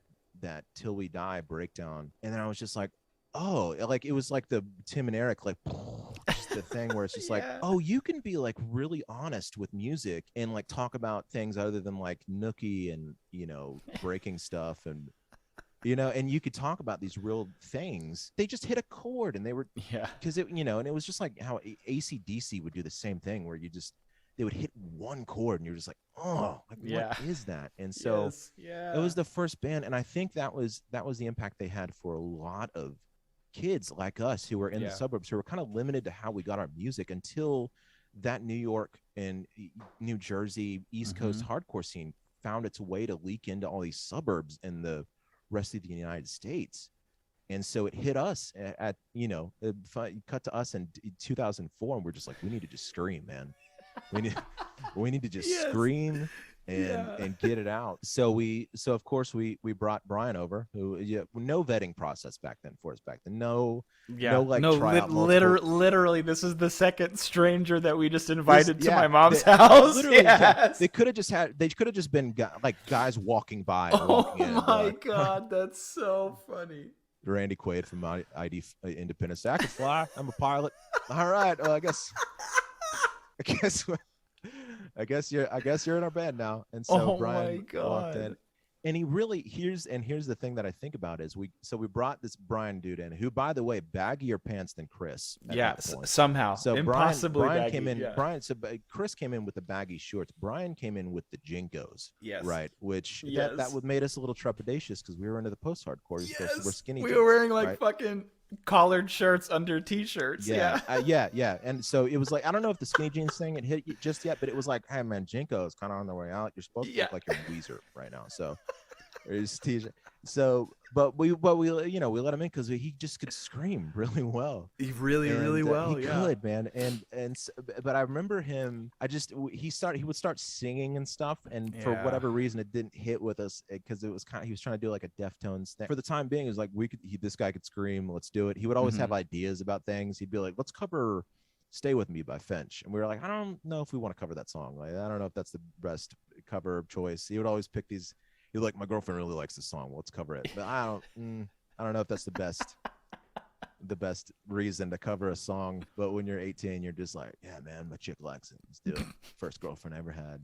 Speaker 2: Till We Die breakdown, and then I was just like, oh, like it was like the Tim and Eric, like just the thing where it's just like, oh, you can be like really honest with music and like talk about things other than like nookie and breaking stuff and and you could talk about these real things. They just hit a chord, and they were, because it, and it was just like how AC/DC would do the same thing, where they would hit one chord, and you're just like, oh, like what is that? And so it was the first band, and I think that was the impact they had for a lot of kids like us who were in the suburbs, who were kind of limited to how we got our music until that New York and New Jersey East Coast hardcore scene found its way to leak into all these suburbs and the rest of the United States. And so it hit us at it cut to us in 2004, and we're just like, we need to just scream, man. We need to just scream and get it out. So of course we brought Brian over, who no vetting process back then for us back then.
Speaker 1: Literally this is the second stranger that we just invited to my mom's house.
Speaker 2: They could have just been guys walking by and walking in.
Speaker 1: My god, that's so funny.
Speaker 2: Randy Quaid from ID Independence. I can fly. I'm a pilot. All right. Well, I guess you're in our band now. And so Brian walked in, and here's the thing that I think about is we brought this Brian dude in, who, by the way, baggier pants than Chris.
Speaker 1: Somehow.
Speaker 2: So
Speaker 1: impossibly
Speaker 2: Brian
Speaker 1: baggy,
Speaker 2: came in. Chris came in with the baggy shorts. Brian came in with the Jinkos.
Speaker 1: Yes.
Speaker 2: Right. Which that would made us a little trepidatious because we were into the post-hardcore.
Speaker 1: Yes.
Speaker 2: We're skinny.
Speaker 1: We were wearing fucking collared shirts under t-shirts.
Speaker 2: And so it was like, I don't know if the skinny jeans thing had hit you just yet, but it was like, hey man, Jinko is kind of on their way out. You're supposed to look like you're Weezer right now. So there's t-shirt. So but we let him in because he just could scream really well.
Speaker 1: He really well.
Speaker 2: He could, man. But I remember him. He would start singing and stuff, and for whatever reason, it didn't hit with us because it was he was trying to do like a Deftones thing. For the time being, it was like this guy could scream. Let's do it. He would always have ideas about things. He'd be like, let's cover "Stay With Me" by Finch, and we were like, I don't know if we want to cover that song. Like, I don't know if that's the best cover choice. He would always pick these. He's like, my girlfriend really likes this song. Well, let's cover it. But I don't know if that's the best reason to cover a song. But when you're 18, you're just like, yeah, man, my chick likes it. Let's do it. First girlfriend I ever had.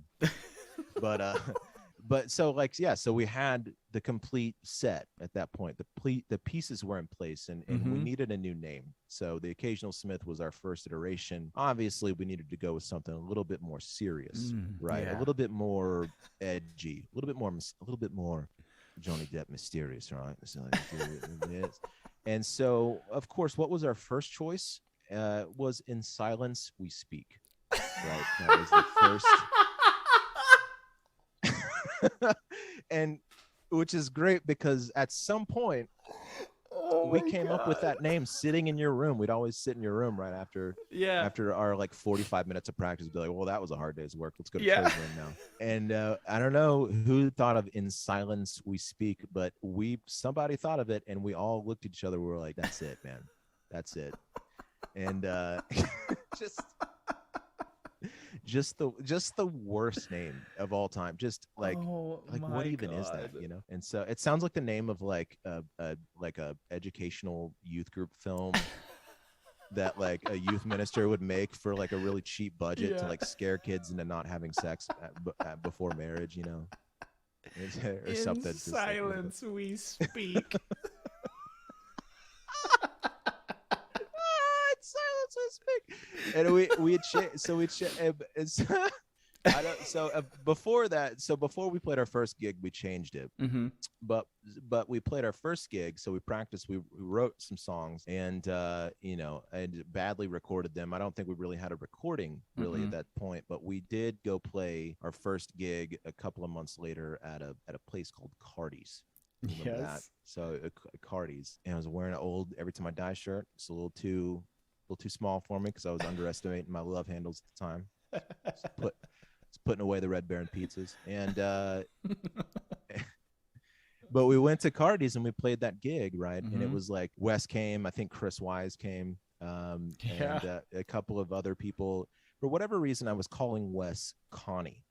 Speaker 2: But so so we had the complete set at that point. The pieces were in place, and we needed a new name. So the Occasional Smith was our first iteration. Obviously, we needed to go with something a little bit more serious, right? A little bit more edgy, a little bit more Johnny Depp mysterious, right? And so, of course, what was our first choice? Was In Silence We Speak. Right, that was the first. And which is great because at some point we came up with that name sitting in your room. We'd always sit in your room right after our like 45 minutes of practice. Be like, well, that was a hard day's work. Let's go to Trey's room now. And I don't know who thought of In Silence We Speak, but somebody thought of it, and we all looked at each other. We were like, that's it, man. That's it. And just the worst name of all time. Just
Speaker 1: Oh
Speaker 2: like what
Speaker 1: my
Speaker 2: even is that,
Speaker 1: God.
Speaker 2: you know? And so it sounds like the name of like a educational youth group film that like a youth minister would make for like a really cheap budget to
Speaker 1: Yeah.
Speaker 2: like scare kids into not having sex before marriage, you know, or
Speaker 1: In
Speaker 2: something just like really
Speaker 1: silence we speak.
Speaker 2: silence we speak. And we had so we I don't so before that, so before we played our first gig we changed it.
Speaker 1: Mm-hmm.
Speaker 2: but we played our first gig, so we practiced, we wrote some songs, and you know, and badly recorded them. I don't think we really had a recording really at that point, but we did go play our first gig a couple of months later at a place called Cardi's. Remember that? So Cardi's, and I was wearing an old Every Time I Die shirt. It's a little too small for me because I was underestimating my love handles at the time. Putting away the Red Baron pizzas, and but we went to Cardi's and we played that gig, right? And it was like Wes came, I think Chris Wise came, and a couple of other people. For whatever reason, I was calling Wes Connie.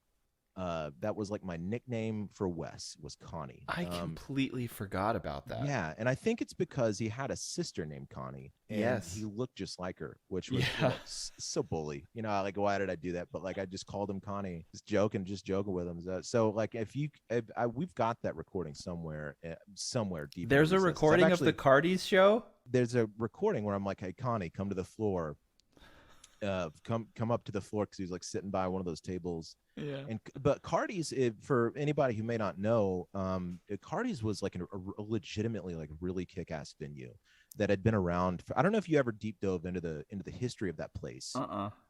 Speaker 2: That was like my nickname for Wes, was Connie.
Speaker 1: I completely forgot about that.
Speaker 2: Yeah, and I think it's because he had a sister named Connie, and he looked just like her, which was so bully. You know, like, why did I do that? But like, I just called him Connie, just joking with him. So like, we've got that recording somewhere deep.
Speaker 1: There's a recording of the Cardi's show.
Speaker 2: There's a recording where I'm like, hey Connie, come to the floor. Come up to the floor, because he was like sitting by one of those tables. But Cardi's, for anybody who may not know, Cardi's was like a legitimately like really kick-ass venue that had been around I don't know if you ever deep dove into the history of that place.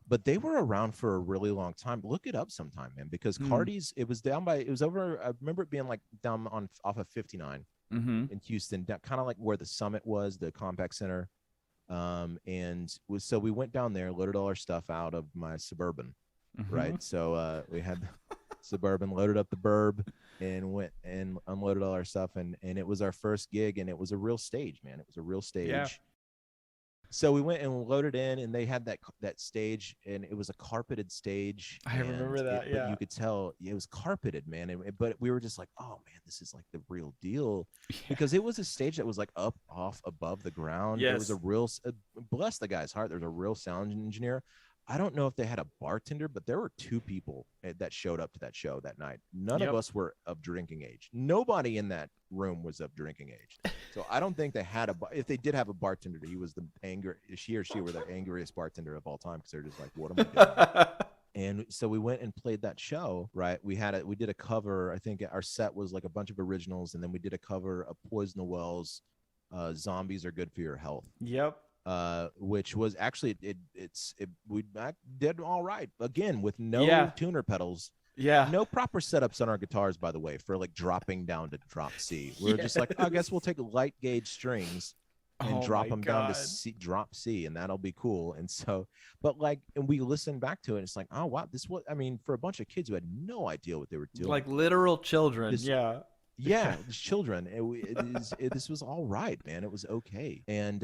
Speaker 2: But they were around for a really long time. Look it up sometime, man, because Cardi's, it was over, I remember it being like down off of 59 in Houston, kind of like where the Summit was, the Compaq Center. So we went down there, loaded all our stuff out of my Suburban, right? So we had Suburban, loaded up the burb, and went and unloaded all our stuff, and it was our first gig, and it was a real stage, man. It was a real stage. Yeah. So we went and loaded in, and they had that stage, and it was a carpeted stage.
Speaker 1: I remember that.
Speaker 2: But you could tell it was carpeted, man. But we were just like, oh man, this is like the real deal, because it was a stage that was like off above the ground. There was a real, bless the guy's heart, there's a real sound engineer. I don't know if they had a bartender, but there were 2 people that showed up to that show that night. None of us were of drinking age. Nobody in that room was of drinking age. So I don't think they had if they did have a bartender, she or she were the angriest bartender of all time, because they're just like, what am I doing? And so we went and played that show, right? We did a cover. I think our set was like a bunch of originals, and then we did a cover of Poison the Wells, Zombies Are Good for Your Health. Which was actually we did all right, again, with no tuner pedals, no proper setups on our guitars, by the way, for like dropping down to drop C. We were just like, I guess we'll take light gauge strings and drop them down to C, drop C, and that'll be cool. And so, but like, and we listened back to it, and it's like, oh wow, for a bunch of kids who had no idea what they were doing,
Speaker 1: like literal children.
Speaker 2: Children. This was all right, man. It was okay. And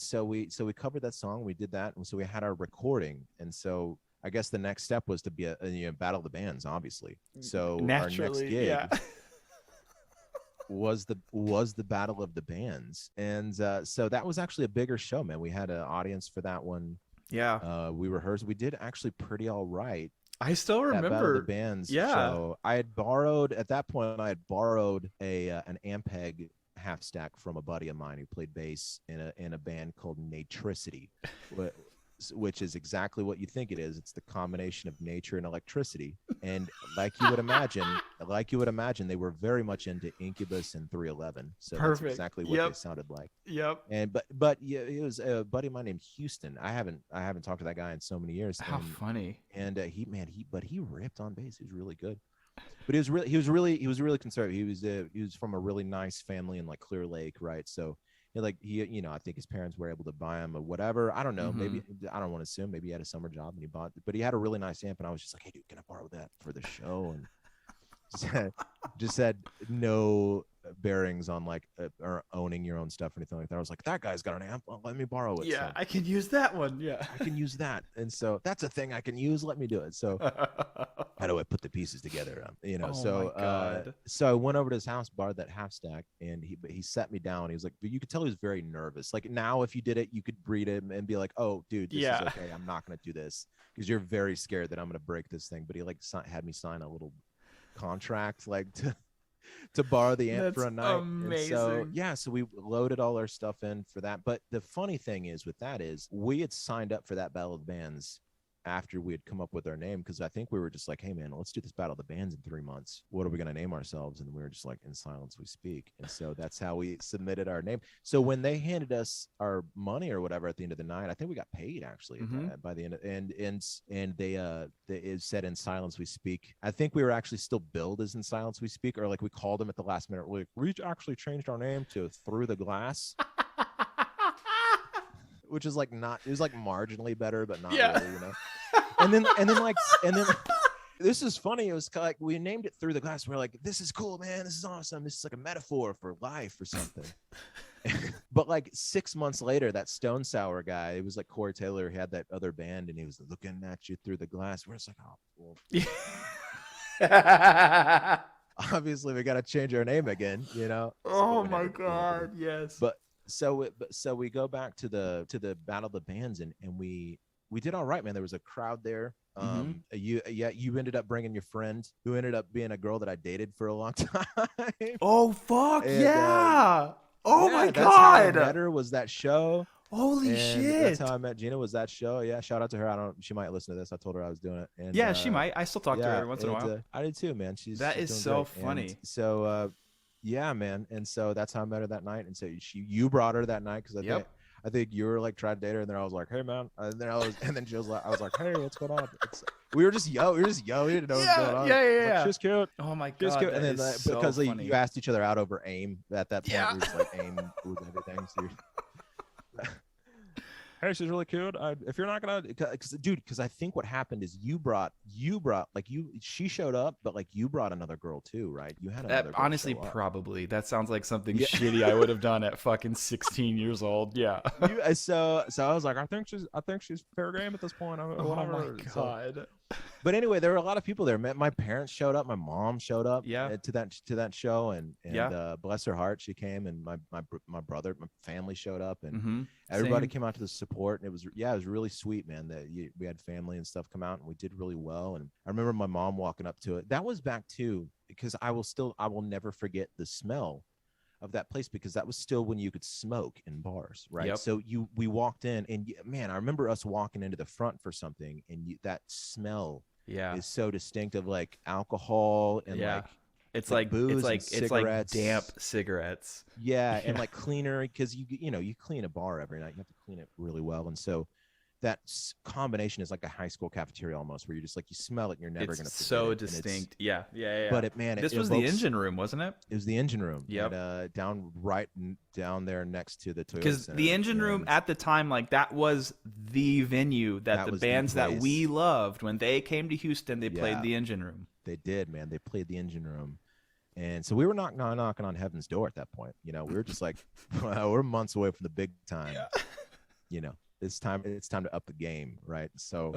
Speaker 2: so we covered that song. We did that, and so we had our recording. And so I guess the next step was to be a battle of the bands, obviously. So
Speaker 1: naturally,
Speaker 2: our next gig was the battle of the bands, and so that was actually a bigger show, man. We had an audience for that one. We rehearsed. We did actually pretty all right.
Speaker 1: I still remember
Speaker 2: the bands. So at that point I had borrowed an Ampeg half stack from a buddy of mine who played bass in a band called Natricity, which is exactly what you think it is. It's the combination of nature and electricity. And like you would imagine, they were very much into Incubus and 311. So that's exactly what they sounded like. And but yeah, it was a buddy of mine named Houston. I haven't talked to that guy in so many years.
Speaker 1: How funny.
Speaker 2: And he ripped on bass. He was really good. But he was really conservative. He was from a really nice family in like Clear Lake, right? So I think his parents were able to buy him or whatever. I don't know. Maybe, I don't want to assume, maybe he had a summer job and but he had a really nice amp, and I was just like, hey dude, can I borrow that for the show? said, just said no bearings on like or owning your own stuff or anything like that. I was like, that guy's got an amp. Let me borrow it.
Speaker 1: Yeah,
Speaker 2: So
Speaker 1: I can use that one. Yeah.
Speaker 2: I can use that. And so that's a thing I can use. Let me do it. So how do I put the pieces together?
Speaker 1: Oh
Speaker 2: So
Speaker 1: my God.
Speaker 2: so I went over to his house, borrowed that half stack, and he sat me down. He was like, you could tell he was very nervous. Like now, if you did it, you could read him and be like, oh, dude, this is okay. I'm not gonna do this because you're very scared that I'm gonna break this thing. But he like had me sign a little contract like to borrow the amp
Speaker 1: That's
Speaker 2: for a night.
Speaker 1: amazing.
Speaker 2: And so so we loaded all our stuff in for that. But the funny thing is with that is we had signed up for that Battle of the Bands after we had come up with our name, because I think we were just like, hey man, let's do this Battle of the Bands in 3 months. What are we going to name ourselves? And we were just like, In Silence We Speak. And so that's how we submitted our name. So when they handed us our money or whatever at the end of the night, I think we got paid actually by the end of, and they it said In Silence We Speak. I think we were actually still billed as In Silence We Speak, or like we called them at the last minute. We're like, we actually changed our name to Through the Glass. Which is like not, it was like marginally better, but not really, and then this is funny. It was like we named it Through the Glass. We're like, this is cool, man. This is awesome. This is like a metaphor for life or something. But like 6 months later, that Stone Sour guy, it was like Corey Taylor, he had that other band, and he was looking at you through the glass. We're just like, oh, well. Obviously, we got to change our name again,
Speaker 1: Oh my God, yes.
Speaker 2: But so we go back to the Battle of the Bands, and we did all right, man. There was a crowd there. You ended up bringing your friend, who ended up being a girl that I dated for a long time.
Speaker 1: Oh fuck,
Speaker 2: and,
Speaker 1: yeah. Oh my
Speaker 2: that's how I
Speaker 1: God.
Speaker 2: met her, was that show.
Speaker 1: Holy shit.
Speaker 2: That's how I met Gina, was that show. Yeah, shout out to her. She might listen to this. I told her I was doing it. And
Speaker 1: yeah, she might. I still talk to her every once in a while.
Speaker 2: I did too, man. She's
Speaker 1: doing so great. Funny.
Speaker 2: And so yeah, man. And so that's how I met her that night. And so you brought her that night, because I think you were like trying to date her, and then I was like, hey man, and then she was like, I was like, hey, what's going on? We were just young. We didn't know what was going on.
Speaker 1: Yeah.
Speaker 2: Like, she's cute.
Speaker 1: Oh my God.
Speaker 2: She's cute. And then
Speaker 1: so
Speaker 2: because
Speaker 1: funny.
Speaker 2: you asked each other out over AIM at that point, we just like AIM was everything. So hey, she's really cute. If you're not gonna, because I think what happened is you brought like she showed up, but like you brought another girl too, right? You had another girl
Speaker 1: honestly, probably. That sounds like something shitty I would have done at fucking 16 years old. Yeah.
Speaker 2: So I was like, I think she's fair game at this point.
Speaker 1: Oh my God.
Speaker 2: But anyway, there were a lot of people there. My parents showed up. My mom showed up. To that show, and bless her heart, she came, and my brother, my family showed up, and everybody came out to the support, and it was really sweet, man. That we had family and stuff come out, and we did really well. And I remember my mom walking up to it. That was back too, because I will never forget the smell of that place, because that was still when you could smoke in bars, right?
Speaker 1: Yep.
Speaker 2: So we walked in, and man, I remember us walking into the front for something, and that smell is so distinctive, like alcohol and like
Speaker 1: it's like booze, it's like damp cigarettes.
Speaker 2: And like cleaner, because you clean a bar every night, you have to clean it really well. And so that combination is like a high school cafeteria almost, where you're just like, you smell it and you're never going to forget
Speaker 1: so
Speaker 2: it.
Speaker 1: Distinct. Yeah.
Speaker 2: But
Speaker 1: this was the engine room, wasn't it?
Speaker 2: It was the engine room.
Speaker 1: Yeah.
Speaker 2: Down there next to the Toyota
Speaker 1: because
Speaker 2: Center.
Speaker 1: The engine room at the time, like, that was the venue that the bands that we loved, when they came to Houston, they played the engine room.
Speaker 2: They did, man. They played the engine room. And so we were knocking on heaven's door at that point. We were just like, we're months away from the big time. It's time to up the game, right? So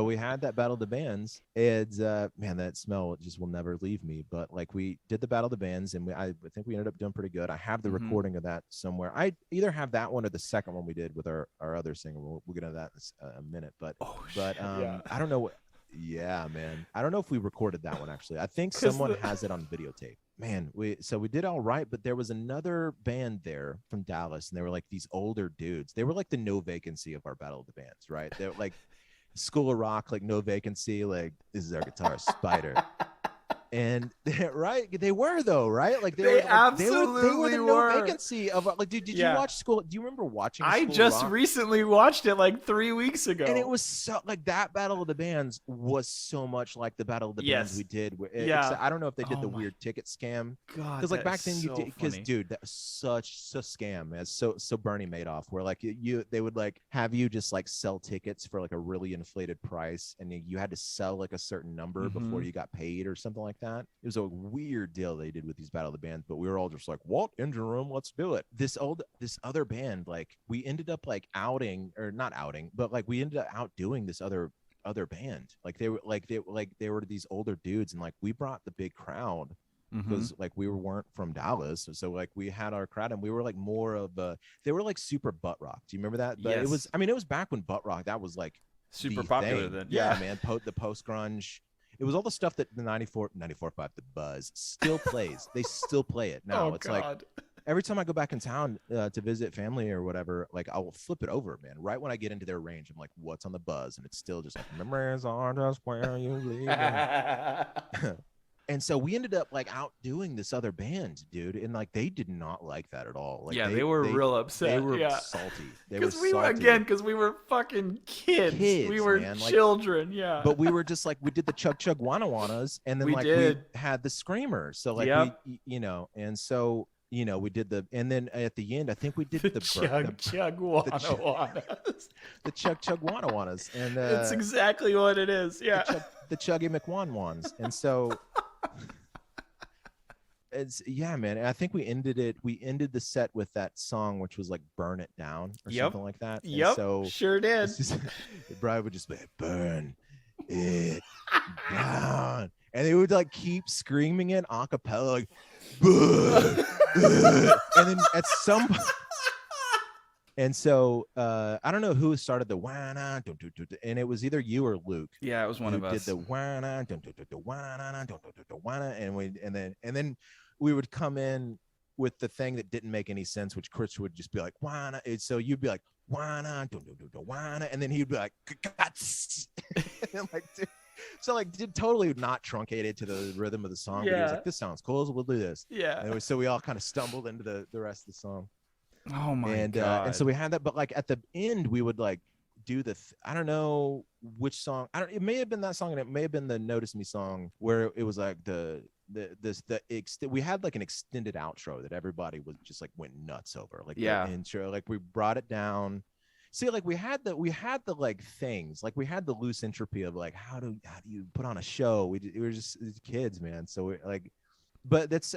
Speaker 2: we had that Battle of the Bands, and man, that smell just will never leave me. But like, we did the Battle of the Bands, and I think we ended up doing pretty good. I have the recording of that somewhere. I either have that one or the second one we did with our other singer. We'll get into that in a minute. But I don't know what. Yeah, man. I don't know if we recorded that one, actually. I think someone has it on videotape. Man, we did all right, but there was another band there from Dallas, and they were like these older dudes. They were like the No Vacancy of our Battle of the Bands, right? They're like School of Rock, like No Vacancy, like, this is our guitarist, Spider. And right, they were though, right? Like
Speaker 1: They
Speaker 2: they were the
Speaker 1: absolutely
Speaker 2: no
Speaker 1: were.
Speaker 2: vacancy of like. Did you
Speaker 1: Yeah.
Speaker 2: watch School? Do you remember watching
Speaker 1: I
Speaker 2: School
Speaker 1: just
Speaker 2: Rock?
Speaker 1: recently watched it like 3 weeks
Speaker 2: And it
Speaker 1: ago.
Speaker 2: was so like that Battle of the Bands was so much like the Battle of the Bands
Speaker 1: Yes.
Speaker 2: we did.
Speaker 1: Yeah.
Speaker 2: Except I don't know if they did
Speaker 1: Oh
Speaker 2: the
Speaker 1: my
Speaker 2: weird ticket scam
Speaker 1: God,
Speaker 2: because like
Speaker 1: that is
Speaker 2: back then you
Speaker 1: so
Speaker 2: did because
Speaker 1: funny.
Speaker 2: dude that was such a scam as so Bernie Madoff where like they would like have you just like sell tickets for like a really inflated price and you had to sell like a certain number before you got paid or something like that. It was a weird deal they did with these Battle of the Bands, but we were all just like, what? Engine Room, let's do it. This other band, like we ended up like outing or not outing, but like we ended up outdoing this other band. Like they were these older dudes and like we brought the big crowd because like we weren't from Dallas, so like we had our crowd and we were like more of a they were like super butt rock. Do you remember that? But it was it was back when butt rock that was like
Speaker 1: super
Speaker 2: the
Speaker 1: popular
Speaker 2: thing.
Speaker 1: then.
Speaker 2: Yeah, man. The post grunge. It was all the stuff that the 94.5 The Buzz still plays. They still play it now. It's like every time I go back in town to visit family or whatever, like I will flip it over, man. Right when I get into their range, I'm like, "What's on the Buzz?" And it's still just like, "Memories are just where you leave them." And so we ended up like outdoing this other band, dude, and like they did not like that at all. Like
Speaker 1: they were real upset.
Speaker 2: They were salty.
Speaker 1: Because we were fucking kids. We were children.
Speaker 2: Like, but we were just like we did the Chug Chug Wana Wanas, and then we had the Screamers. So like we, and so. We did and then at the end, I think we did the
Speaker 1: Chug Chug Wana Wanas.
Speaker 2: The Chug Chug Wana Wanas. And
Speaker 1: it's exactly what it is. Yeah.
Speaker 2: The Chuggy McWan Wans. And so man. And I think we ended the set with that song, which was like Burn It Down or something like that.
Speaker 1: Yep.
Speaker 2: And so
Speaker 1: sure did.
Speaker 2: Brian would just be burn it down. And they would like keep screaming it a cappella, like, and then at some and so I don't know who started the wana, and it was either you or Luke.
Speaker 1: Yeah, it was one of us.
Speaker 2: Did the wana, and then we would come in with the thing that didn't make any sense, which Chris would just be like wana. So you'd be like wana, wana, and then he'd be like guts, and like. So like did totally not truncated to the rhythm of the song. But he was like, this sounds cool, so we'll do this.
Speaker 1: Yeah.
Speaker 2: And so we all kind of stumbled into the rest of the song.
Speaker 1: Oh my God.
Speaker 2: And so we had that, but like at the end we would like do I don't know which song. It may have been that song, and it may have been the Notice Me song where it was like we had like an extended outro that everybody was just like went nuts over. Like the intro, like we brought it down. See, like we had the like things, like we had the loose entropy of like how do you put on a show? We were just kids, man. So we like, but it's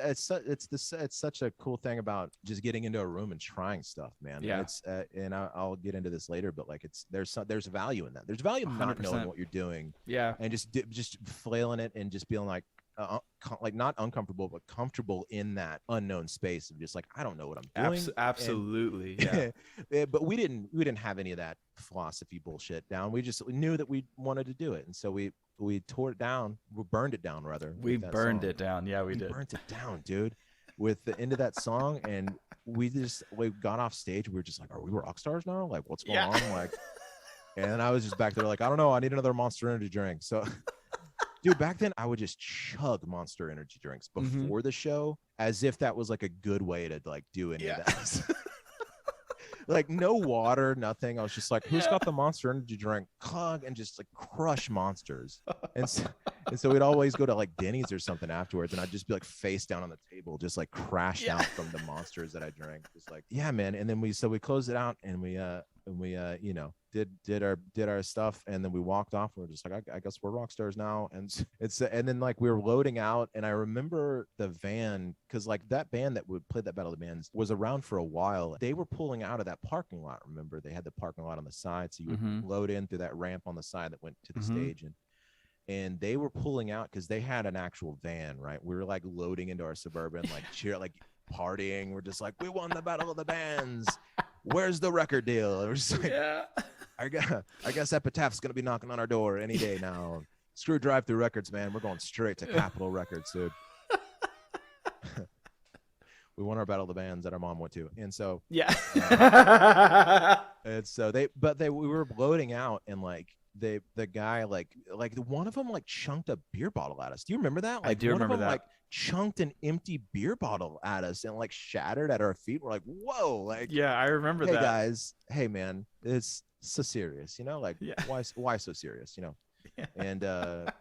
Speaker 2: such a cool thing about just getting into a room and trying stuff, man.
Speaker 1: Yeah.
Speaker 2: And I'll get into this later, but like there's value in that. There's value in not knowing what you're doing.
Speaker 1: Yeah.
Speaker 2: And just flailing it and just being like not uncomfortable, but comfortable in that unknown space of just like, I don't know what I'm doing.
Speaker 1: Absolutely.
Speaker 2: But we didn't have any of that philosophy bullshit down. We just knew that we wanted to do it. And so we tore it down. We burned it down, rather.
Speaker 1: We burned it down. Yeah, we did.
Speaker 2: Burnt it down, dude. With the end of that song. And we got off stage. We were just like, are we rock stars now? Like, what's going on? Like, and I was just back there like, I don't know. I need another Monster Energy drink. So dude, back then I would just chug Monster Energy drinks before the show, as if that was like a good way to like do any of that. Like no water, nothing. I was just like, who's got the Monster Energy drink? Clog, and just like crush monsters. And so we'd always go to like Denny's or something afterwards, and I'd just be like face down on the table, just like crashed out from the monsters that I drank. Just like, yeah, man. And then we closed it out, and we did our stuff, and then we walked off. We're just like, I guess we're rock stars now. And and then like we were loading out, and I remember the van, because like that band that would play that Battle of the Bands was around for a while. They were pulling out of that parking lot. Remember, they had the parking lot on the side, so you would load in through that ramp on the side that went to the stage, and they were pulling out because they had an actual van, right? We were like loading into our Suburban, like like partying. We're just like, we won the Battle of the Bands. Where's the record deal? It was just like, I guess Epitaph's gonna be knocking on our door any day now. Screw Drive Through Records, man. We're going straight to Capitol Records, dude. We won our Battle of the Bands that our mom went to, and so
Speaker 1: yeah.
Speaker 2: and so we were loading out, and like the guy like one of them like chunked a beer bottle at us. Do you remember that?
Speaker 1: I
Speaker 2: Like
Speaker 1: do
Speaker 2: one
Speaker 1: remember
Speaker 2: of them
Speaker 1: that.
Speaker 2: like chunked an empty beer bottle at us and like shattered at our feet. We're like, whoa, like,
Speaker 1: Yeah, I remember
Speaker 2: hey
Speaker 1: that.
Speaker 2: guys, hey man, it's so serious, like
Speaker 1: Yeah.
Speaker 2: why so serious,
Speaker 1: Yeah.
Speaker 2: and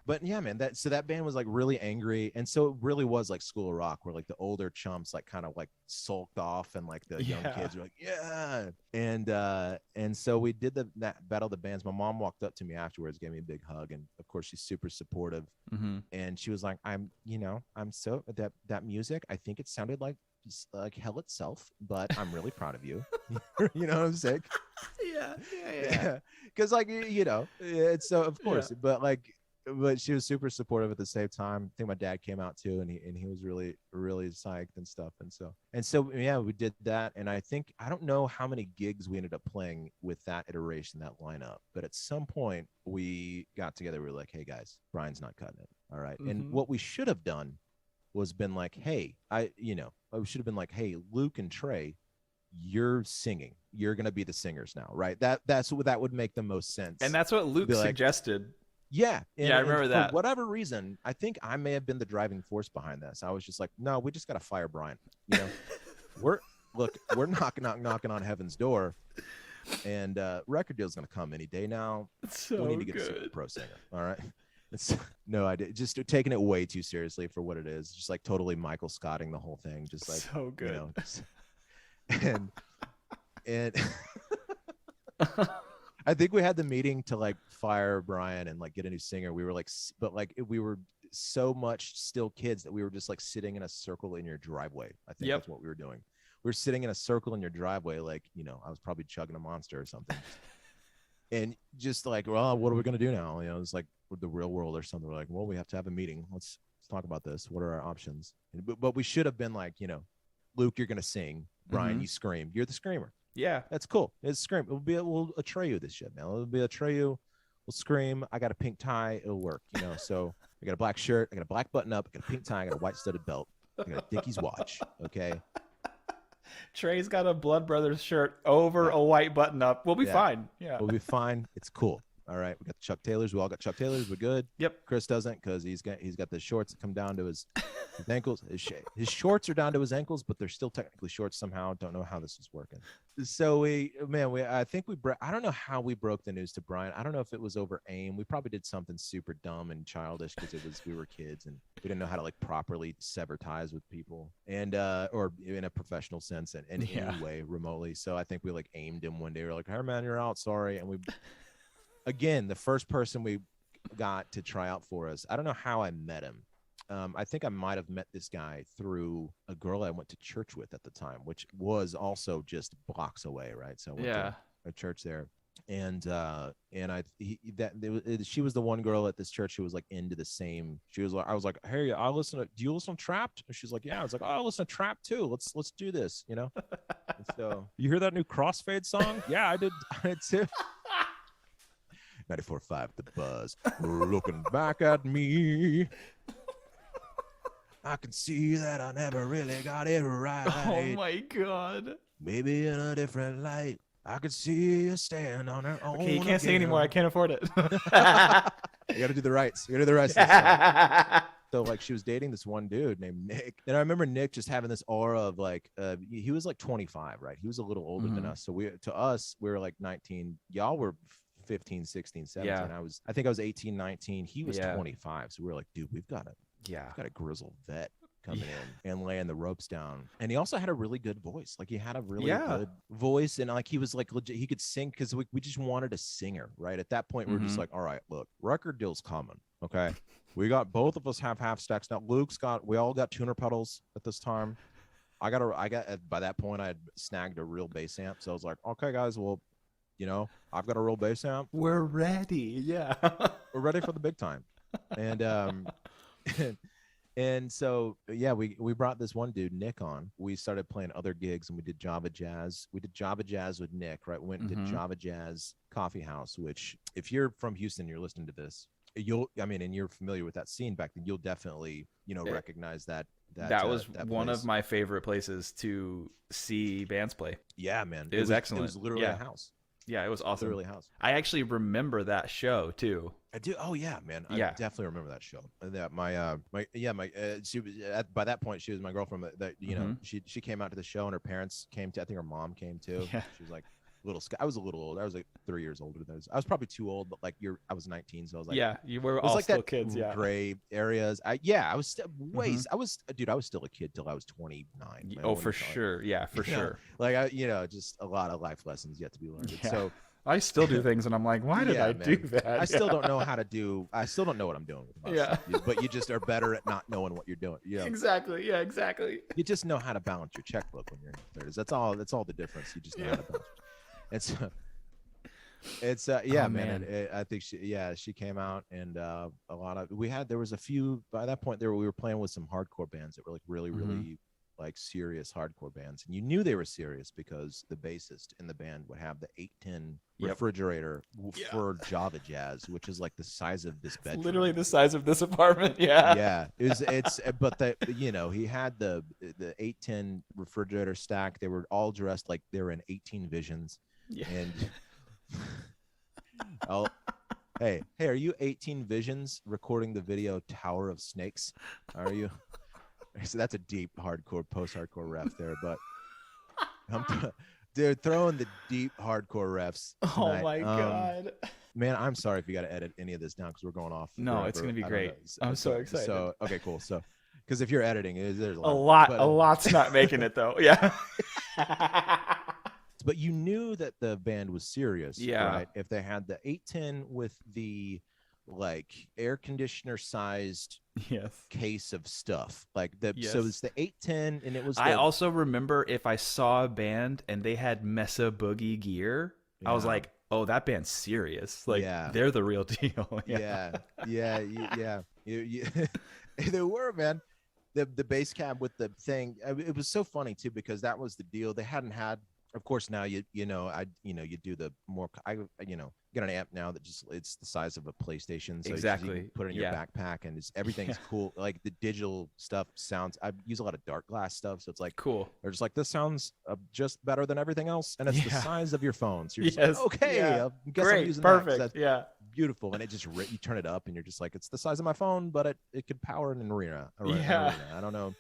Speaker 2: but yeah, man, that band was like really angry, and so it really was like School of Rock, where like the older chumps like kind of like sulked off, and like the young
Speaker 1: Yeah.
Speaker 2: kids were like, yeah, and so we did that battle of the bands. My mom walked up to me afterwards, gave me a big hug, and of course she's super supportive.
Speaker 1: Mm-hmm.
Speaker 2: And she was like, I'm so that music, I think it sounded like hell itself, but I'm really proud of you. You know what I'm saying?
Speaker 1: Yeah.
Speaker 2: Because like it's so of course,
Speaker 1: Yeah.
Speaker 2: but she was super supportive at the same time. I think my dad came out too, and he was really psyched and stuff. And so yeah, we did that. And I don't know how many gigs we ended up playing with that iteration, that lineup, but at some point we got together. We were like, hey guys, Brian's not cutting it. All right. And
Speaker 1: Mm-hmm.
Speaker 2: what we should have done was been like, hey, I should have been like, hey, Luke and Trey, you're singing. You're gonna be the singers now, right? That's what that would make the most sense.
Speaker 1: And that's what Luke
Speaker 2: be like,
Speaker 1: suggested.
Speaker 2: yeah. And,
Speaker 1: Yeah, I remember
Speaker 2: and
Speaker 1: that.
Speaker 2: for whatever reason, I think I may have been the driving force behind this. I was just like, no, we just gotta fire Brian. We're knocking on heaven's door, and record deal's gonna come any day now.
Speaker 1: So
Speaker 2: we need to get a super pro singer. All right. No idea. Just taking it way too seriously for what it is. Just like totally Michael Scotting the whole thing. Just like
Speaker 1: so good.
Speaker 2: And I think we had the meeting to like fire Brian and like get a new singer. We were like, but like we were so much still kids that we were just like sitting in a circle in your driveway. I think that's what we were doing. We were sitting in a circle in your driveway, like I was probably chugging a Monster or something. And just like, well, what are we gonna do now? It's like the real world or something. We're like, well, we have to have a meeting. Let's talk about this. What are our options? But we should have been like, Luke, you're gonna sing. Brian, you scream. You're the screamer.
Speaker 1: Yeah,
Speaker 2: that's cool. It's scream. We'll Atreyu this shit, man. It'll be Atreyu. We'll scream. I got a pink tie. It'll work. So I got a black shirt. I got a black button up. I got a pink tie. I got a white studded belt. I got a Dickies watch. Okay.
Speaker 1: Trey's got a Blood Brothers shirt over a white button up. We'll be fine. Yeah.
Speaker 2: We'll be fine. It's cool. All right. We got the Chuck Taylors. We all got Chuck Taylors. We're good.
Speaker 1: Yep.
Speaker 2: Chris doesn't, because he's got the shorts that come down to his ankles. His shorts are down to his ankles, but they're still technically shorts somehow. Don't know how this is working. So I think I don't know how we broke the news to Brian. I don't know if it was over AIM. We probably did something super dumb and childish because we were kids and we didn't know how to like properly sever ties with people, and or in a professional sense, and in any way remotely. So I think we like aimed him one day. We were like, hey man, you're out. Sorry. And we again, the first person we got to try out for us, I don't know how I met him. I think I might have met this guy through a girl I went to church with at the time, which was also just blocks away, right? So I went to a church there, and she was the one girl at this church who was like into the same. She was like, I was like, hey, do you listen to Trapped? And she's like, yeah. I was like, oh, I listen to Trapped too. Let's do this, And so you hear that new Crossfade song? Yeah, I did too. 94.5 The Buzz. Looking back at me, I can see that I never really got it right.
Speaker 1: Oh my god.
Speaker 2: Maybe in a different light, I could see you stand on her own.
Speaker 1: Okay, you can't sing anymore. I can't afford it.
Speaker 2: You gotta do the rights. So like she was dating this one dude named Nick, and I remember Nick just having this aura of like he was like 25, right? He was a little older than us. So we were like 19. Y'all were 15, 16, 17. I think I was 18, 19. He was 25. So we were like, dude, we've got a grizzled vet coming in and laying the ropes down. And he also had a really good voice. Like he had a really good voice, and like he was like legit, he could sing, because we just wanted a singer, right? At that point, we we're just like, all right, look, record deal's coming. Okay. We got, both of us have half stacks now. We all got tuner pedals at this time. I got by that point I had snagged a real bass amp. So I was like, okay guys, well, I've got a real bass amp.
Speaker 1: We're ready. Yeah.
Speaker 2: We're ready for the big time. And and so we brought this one dude, Nick, on. We started playing other gigs, and we did Java Jazz. We did Java Jazz with Nick, right? We went and did Java Jazz Coffee House, which if you're from Houston, you're listening to this, and you're familiar with that scene back then, you'll definitely, recognize that.
Speaker 1: That was one of my favorite places to see bands play.
Speaker 2: Yeah, man.
Speaker 1: It was excellent.
Speaker 2: It was literally a house.
Speaker 1: Yeah, it was awesome.
Speaker 2: Literally house.
Speaker 1: I actually remember that show too.
Speaker 2: I do. Oh yeah, man. I
Speaker 1: Yeah.
Speaker 2: definitely remember that show. That she was by that point she was my girlfriend. That she came out to the show and her parents came to. I think her mom came too.
Speaker 1: Yeah.
Speaker 2: She was like I was a little old. I was like 3 years older than those. I was probably too old, but like I was 19, so I was like,
Speaker 1: yeah, you were
Speaker 2: it was
Speaker 1: all
Speaker 2: like
Speaker 1: still
Speaker 2: that
Speaker 1: kids. Yeah.
Speaker 2: gray areas. I was I was still a kid till I was 29.
Speaker 1: Oh, for sure. Yeah, for sure.
Speaker 2: Like just a lot of life lessons yet to be learned.
Speaker 1: Yeah.
Speaker 2: So
Speaker 1: I still do things, and I'm like, why did I do that?
Speaker 2: I still don't know how to do. I still don't know what I'm doing with myself.
Speaker 1: Yeah.
Speaker 2: But you just are better at not knowing what you're doing. Yeah.
Speaker 1: Exactly. Yeah. Exactly.
Speaker 2: You just know how to balance your checkbook when you're in your 30s. That's all. That's all the difference. You just know how to balance. It's man. I think she came out and a lot of there was a few by that point we were playing with some hardcore bands that were like really like serious hardcore bands, and you knew they were serious because the bassist in the band would have the 810 refrigerator for Java Jazz, which is like the size of this bedroom.
Speaker 1: Literally the size of this apartment. Yeah.
Speaker 2: But he had the 810 refrigerator stack. They were all dressed like they were in 18 Visions.
Speaker 1: Yeah.
Speaker 2: And hey, are you 18 Visions recording the video Tower of Snakes? Are you? So that's a deep hardcore post-hardcore ref there, but they're throwing the deep hardcore refs tonight.
Speaker 1: Oh my god,
Speaker 2: man! I'm sorry if you got to edit any of this down because we're going off.
Speaker 1: No, it's gonna be great. I'm so excited.
Speaker 2: So okay, cool. So because if you're editing, there's
Speaker 1: a lot's not making it though. Yeah.
Speaker 2: But you knew that the band was serious, right? If they had the 810 with the like air conditioner sized case of stuff, like so it's the 810, and it was.
Speaker 1: I also remember if I saw a band and they had Mesa Boogie gear, I was like, oh, that band's serious. Like they're the real deal.
Speaker 2: Yeah. They were, man. The bass cab with the thing. It was so funny too because that was the deal. They hadn't had. Of course, now you do the more. Get an amp now that it's the size of a PlayStation. So
Speaker 1: exactly.
Speaker 2: You put it in your backpack, and everything's cool. Like the digital stuff sounds. I use a lot of dark glass stuff, so it's like
Speaker 1: cool.
Speaker 2: They're just like this sounds just better than everything else, and it's the size of your phone. So you're just like, okay, I guess
Speaker 1: great,
Speaker 2: I'm using
Speaker 1: perfect,
Speaker 2: that. Beautiful, and it just you turn it up, and you're just like, it's the size of my phone, but it could power an arena. I don't know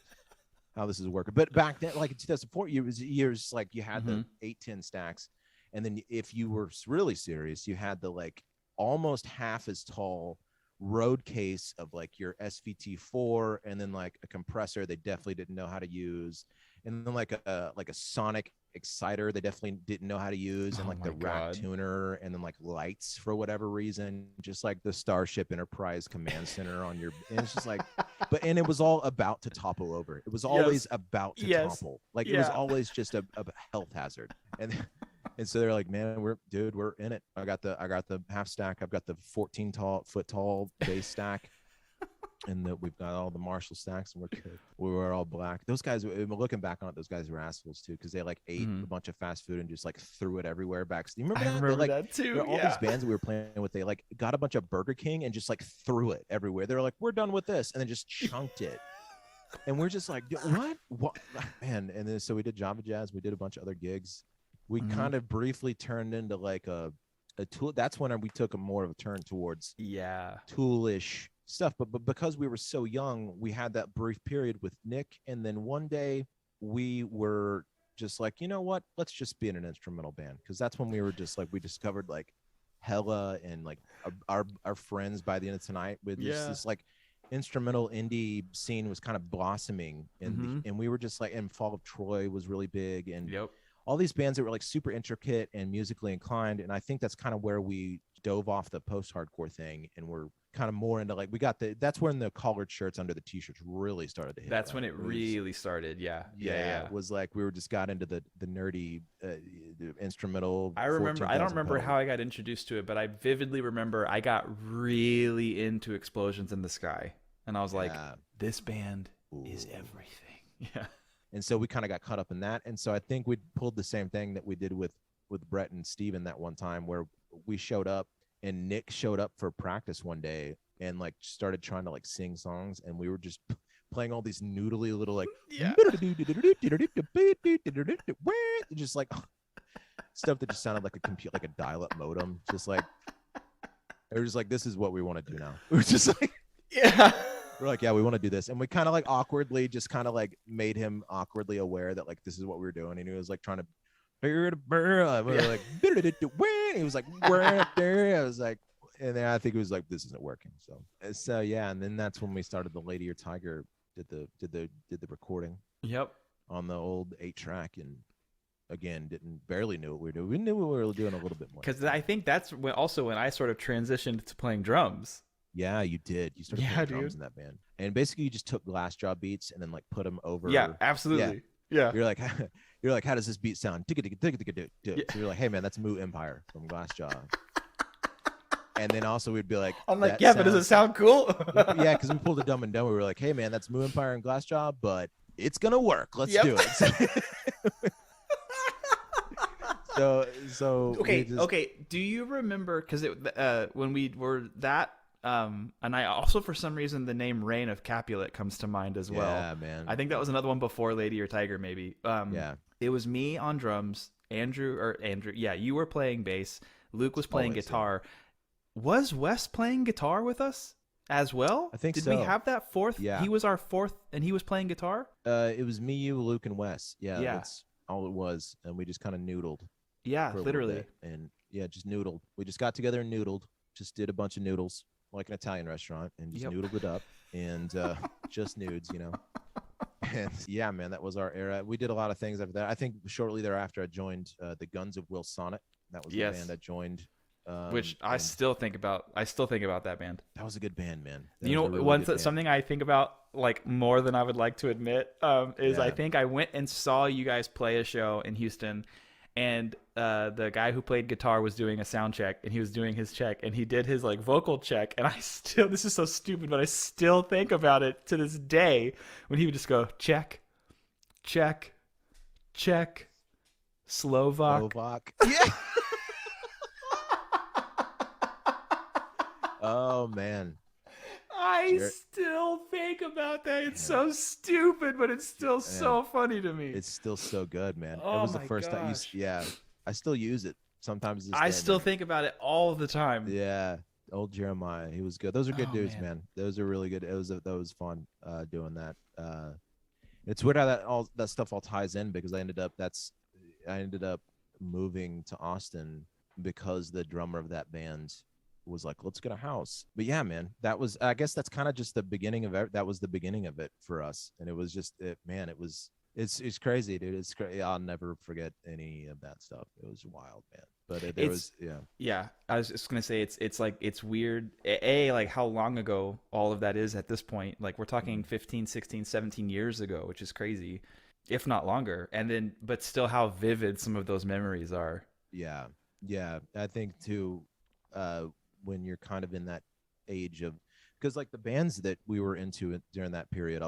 Speaker 2: how this is working, but back then, like in 2004, years like you had the 810 stacks, and then if you were really serious, you had the like almost half as tall road case of like your SVT4, and then like a compressor they definitely didn't know how to use, and then like a sonic exciter they definitely didn't know how to use, and like the rack tuner, and then like lights for whatever reason, just like the Starship Enterprise command center on your, and it's just like and it was all about to topple over. It was always about to topple, like it was always just a health hazard. And so they're like, man, we're in it. I got the half stack. I've got the 14-foot tall bass stack, and we've got all the Marshall stacks, and we're good. We were all black. Those guys, looking back on it, those guys were assholes too, because they like ate a bunch of fast food and just like threw it everywhere backstage. You remember that?
Speaker 1: I remember that too.
Speaker 2: All these bands that we were playing with, they like got a bunch of Burger King and just like threw it everywhere. They were like, we're done with this, and then just chunked it. And we're just like, what, man? And then so we did Java Jazz. We did a bunch of other gigs. We kind of briefly turned into like a tool. That's when we took more of a turn towards toolish stuff. But because we were so young, we had that brief period with Nick. And then one day we were just like, you know what? Let's just be in an instrumental band. Because that's when we were just like, we discovered like Hella and like our friends by the end of tonight with this like instrumental indie scene was kind of blossoming. And we were just like, and Fall of Troy was really big. And all these bands that were like super intricate and musically inclined. And I think that's kind of where we dove off the post-hardcore thing, and we're kind of more into like, that's when the collared shirts under the t-shirts really started to hit.
Speaker 1: That's when it really started. Yeah.
Speaker 2: It was like we just got into the nerdy instrumental.
Speaker 1: I don't remember how I got introduced to it, but I vividly remember I got really into Explosions in the Sky, and I was like, this band is everything. Yeah.
Speaker 2: And so we kind of got caught up in that. And so I think we pulled the same thing that we did with Brett and Steven that one time, where we showed up and Nick showed up for practice one day and like started trying to like sing songs. And we were just playing all these noodly little like, just like stuff that just sounded like a compute, like a dial-up modem. Just like they were just like, this is what we want to do now. We were just like,
Speaker 1: Yeah.
Speaker 2: we're like, yeah, we want to do this, and we kind of like awkwardly just kind of like made him awkwardly aware that like this is what we were doing, and he was like trying to. We were like, he was like, we're up there. I was like, and then I think it was like, this isn't working. So yeah, and then that's when we started the Lady or Tiger. Did the recording.
Speaker 1: Yep.
Speaker 2: On the old 8-track, and again barely knew what we were doing. We knew what we were doing a little bit more.
Speaker 1: Because I think that's when I sort of transitioned to playing drums.
Speaker 2: Yeah, you did. You started playing drums in that band, and basically you just took glass jaw beats and then like put them over.
Speaker 1: Yeah, absolutely. Yeah.
Speaker 2: You're like, how does this beat sound? So you're like, hey man, that's Moo Empire from Glassjaw. And then also we'd be like,
Speaker 1: I'm like, yeah, but does it sound cool?
Speaker 2: Yeah, because we pulled a Dumb and Dumber. We were like, hey man, that's Moo Empire and Glassjaw, but it's gonna work. Let's do it. So
Speaker 1: okay. Do you remember? Because when we were that, and I also for some reason the name Reign of Capulet comes to mind as well.
Speaker 2: Yeah, man.
Speaker 1: I think that was another one before Lady or Tiger, maybe.
Speaker 2: Yeah.
Speaker 1: It was me on drums, Andrew. Yeah, you were playing bass. Luke was playing guitar. Yeah. Was Wes playing guitar with us as well?
Speaker 2: I think
Speaker 1: Did
Speaker 2: so.
Speaker 1: we have that fourth?
Speaker 2: Yeah.
Speaker 1: He was our fourth, and he was playing guitar?
Speaker 2: It was me, you, Luke, and Wes. Yeah.
Speaker 1: Yeah.
Speaker 2: That's all it was. And we just kind of noodled.
Speaker 1: Yeah, literally.
Speaker 2: And yeah, just noodled. We just got together and noodled. Just did a bunch of noodles, like an Italian restaurant, and just noodled it up. And just nudes, you know. And yeah, man, that was our era. We did a lot of things after that. I think shortly thereafter, I joined the Guns of Will Sonic. That was the band I joined.
Speaker 1: Which I still think about. I still think about that band.
Speaker 2: That was a good band, man.
Speaker 1: You know, really something I think about like more than I would like to admit is I think I went and saw you guys play a show in Houston, and the guy who played guitar was doing a sound check, and he was doing his check, and he did his like vocal check, and this is so stupid, but I still think about it to this day when he would just go check, check, check, Slovak.
Speaker 2: Yeah. Oh man,
Speaker 1: I still think about that. It's so stupid, but it's still so funny to me.
Speaker 2: It's still so good, man.
Speaker 1: Oh,
Speaker 2: it was the first time. I still use it sometimes.
Speaker 1: I still think about it all the time.
Speaker 2: Yeah, old Jeremiah, he was good. Those are good dudes, man. Those are really good. That was fun doing that. It's weird how that stuff all ties in, because I ended up moving to Austin because the drummer of that band was like, let's get a house. But yeah, man, I guess that's kind of just the beginning of it. That was the beginning of it for us. And it was just it's crazy, dude. It's crazy. I'll never forget any of that stuff. It was wild, man. But
Speaker 1: yeah, I was just gonna say it's like it's weird like how long ago all of that is at this point. Like we're talking 15, 16, 17 years ago, which is crazy, if not longer. And then but still how vivid some of those memories are.
Speaker 2: Yeah I think too, when you're kind of in that age of, because like the bands that we were into during that period,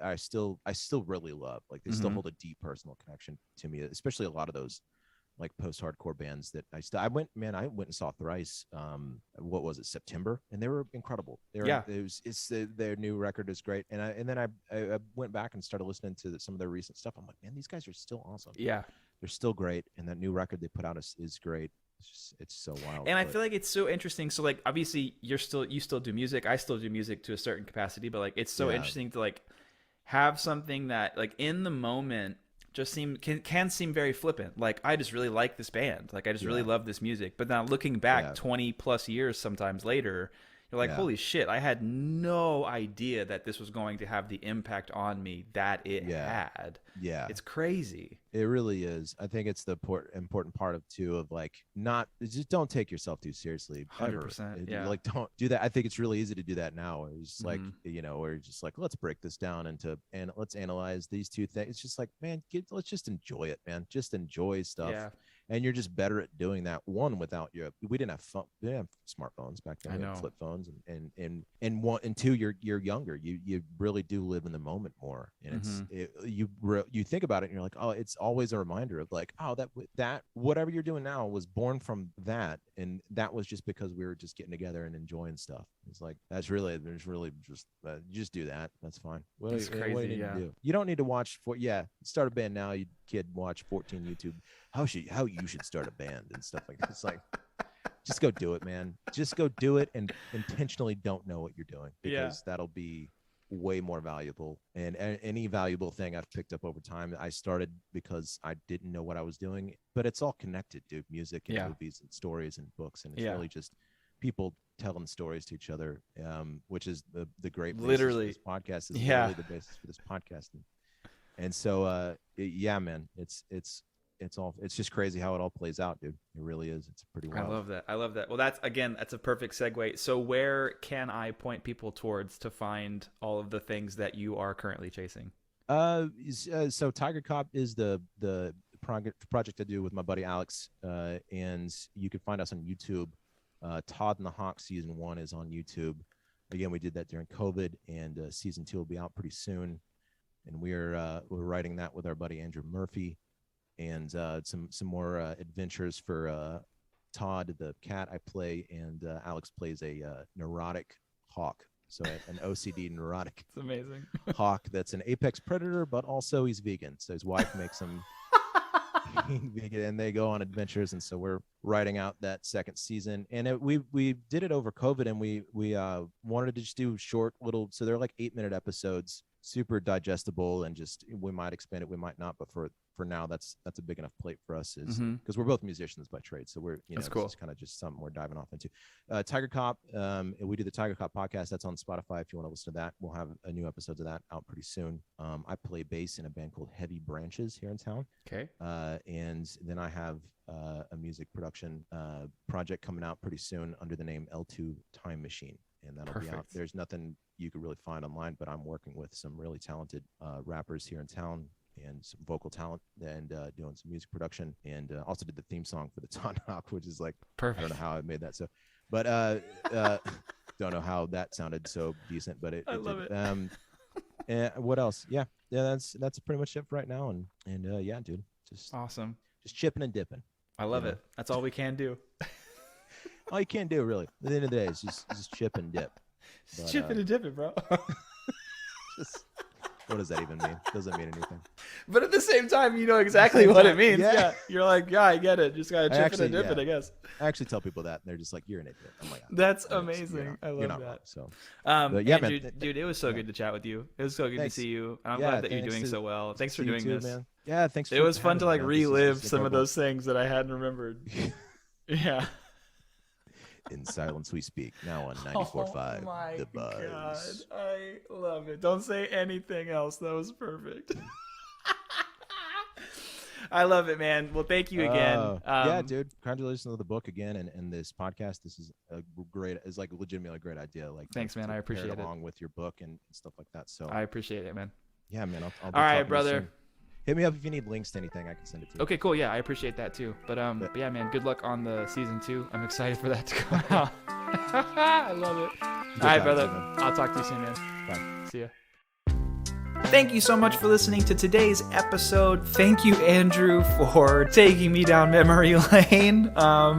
Speaker 2: I still really love, like they still hold a deep personal connection to me, especially a lot of those like post-hardcore bands that I went and saw Thrice. What was it, September, and they were incredible. Their new record is great, and then I went back and started listening to some of their recent stuff. I'm like, man, these guys are still awesome.
Speaker 1: Yeah,
Speaker 2: they're still great, and that new record they put out is great. It's so wild.
Speaker 1: And I feel like it's so interesting. So like obviously you still do music. I still do music to a certain capacity, but like it's so interesting to like have something that like in the moment just can seem very flippant. Like I just really like this band. Like I just really love this music. But now looking back 20 plus years sometimes later, you're like, holy shit, I had no idea that this was going to have the impact on me that it had. Yeah. It's crazy.
Speaker 2: It really is. I think it's the important part of too of like just don't take yourself too seriously.
Speaker 1: 100%. Yeah.
Speaker 2: Like don't do that. I think it's really easy to do that now. It's just like, or just like, let's break this down and let's analyze these two things. It's just like, man, let's just enjoy it, man. Just enjoy stuff. Yeah. And you're just better at doing that. We didn't have we didn't have smartphones back then. We had flip phones, and two, you're younger. You really do live in the moment more, and you think about it, and you're like, oh, it's always a reminder of like, oh, that whatever you're doing now was born from that, and that was just because we were just getting together and enjoying stuff. It's like there's really just just do that. That's fine.
Speaker 1: It's crazy. What do you
Speaker 2: need to do? You don't need to watch start a band now. You kid watch 14 YouTube. How you should start a band and stuff like that. It's like, just go do it, man. Just go do it and intentionally don't know what you're doing, because that'll be way more valuable. And any valuable thing I've picked up over time, I started because I didn't know what I was doing, but it's all connected, dude. Music and movies and stories and books, and it's really just people telling stories to each other, which is the great basis for this podcast. Is literally the basis for this podcast. And so man, it's just crazy how it all plays out, dude. It really is. It's pretty wild.
Speaker 1: I love that. Well, that's a perfect segue. So where can I point people towards to find all of the things that you are currently chasing?
Speaker 2: So Tiger Cop is the project I do with my buddy Alex, and you can find us on YouTube. Todd and the Hawk season 1 is on YouTube. Again, we did that during COVID, and season 2 will be out pretty soon. And we're writing that with our buddy Andrew Murphy, and some more adventures for Todd, the cat I play, and Alex plays a neurotic hawk. So an OCD neurotic.
Speaker 1: It's amazing.
Speaker 2: Hawk that's an apex predator, but also he's vegan. So his wife makes him vegan, and they go on adventures. And so we're writing out that second season, and we did it over COVID, and we wanted to just do short little. So they're like 8-minute episodes, super digestible, and just we might expand it, we might not, but for now that's a big enough plate for us, is because we're both musicians by trade, so we're that's cool. It's kind of just something we're diving off into. Tiger Cop, we do the Tiger Cop podcast. That's on Spotify if you want to listen to that. We'll have a new episode of that out pretty soon. I play bass in a band called Heavy Branches here in town.
Speaker 1: Okay.
Speaker 2: And then I have a music production project coming out pretty soon under the name L2 Time Machine, and that'll be out. There's nothing you could really find online, but I'm working with some really talented rappers here in town and some vocal talent, and doing some music production, and also did the theme song for the Todd Hawk, which is like perfect. I don't know how I made that so, but don't know how that sounded so decent, but I love it. And what else? Yeah, that's pretty much it for right now, and yeah, dude, just
Speaker 1: awesome,
Speaker 2: just chipping and dipping.
Speaker 1: I love it. That's all we can do.
Speaker 2: All you can do, really, at the end of the day, is just chip and dip.
Speaker 1: But, chipping and dipping, bro.
Speaker 2: What does that even mean? Doesn't mean anything.
Speaker 1: But at the same time, you know exactly what it means. Yeah. You're like, yeah, I get it. Just gotta chip it and dip it, I guess.
Speaker 2: I actually tell people that, and they're just like, "You're an idiot." I'm like,
Speaker 1: that's amazing. I love that. Wrong,
Speaker 2: so,
Speaker 1: but yeah, Andrew, man, dude, it was so good to chat with you. It was so good to see you. And I'm glad that you're doing so well. Thanks for doing this, man.
Speaker 2: Yeah, thanks.
Speaker 1: It was fun to like relive some of those things that I hadn't remembered. Yeah.
Speaker 2: In Silence We Speak, now on 94.5 The Buzz.
Speaker 1: God, I love it. Don't say anything else. That was perfect. I love it, man. Well, thank you again.
Speaker 2: Yeah, dude. Congratulations on the book again, and this podcast. This is like legitimately a great idea. Like,
Speaker 1: thanks, man. I appreciate it.
Speaker 2: Along with your book and stuff like that. So
Speaker 1: I appreciate it, man.
Speaker 2: Yeah, man. I'll
Speaker 1: all right, brother.
Speaker 2: Hit me up if you need links to anything. I can send it to you.
Speaker 1: Okay, cool. Yeah, I appreciate that too. But yeah, man, good luck on the season 2. I'm excited for that to come out. I love it. All right, brother. I'll talk to you soon, man.
Speaker 2: Bye.
Speaker 1: See ya. Thank you so much for listening to today's episode. Thank you, Andrew, for taking me down memory lane.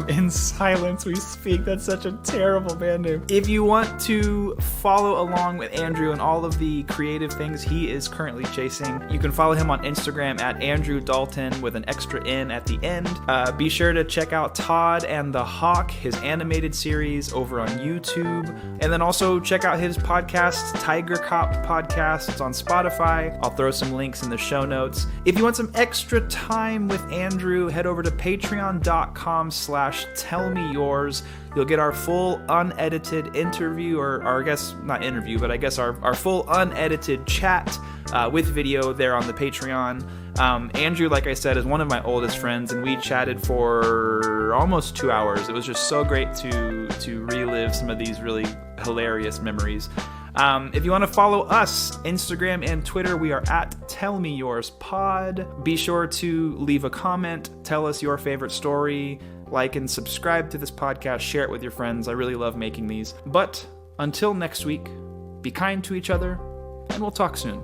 Speaker 1: In Silence We Speak. That's such a terrible band name. If you want to follow along with Andrew and all of the creative things he is currently chasing, you can follow him on Instagram at Andrew Dalton with an extra N at the end. Be sure to check out Todd and the Hawk, his animated series over on YouTube. And then also check out his podcast, Tiger Cop Podcast. It's on Spotify. I'll throw some links in the show notes. If you want some extra time with Andrew, head over to patreon.com/tellmeyours. You'll get our full unedited interview, or I guess not interview, but I guess our full unedited chat with video there on the Patreon. Andrew, like I said, is one of my oldest friends, and we chatted for almost 2 hours. It was just so great to relive some of these really hilarious memories. If you want to follow us, Instagram and Twitter, we are at TellMeYoursPod. Be sure to leave a comment, tell us your favorite story, like and subscribe to this podcast, share it with your friends. I really love making these. But until next week, be kind to each other, and we'll talk soon.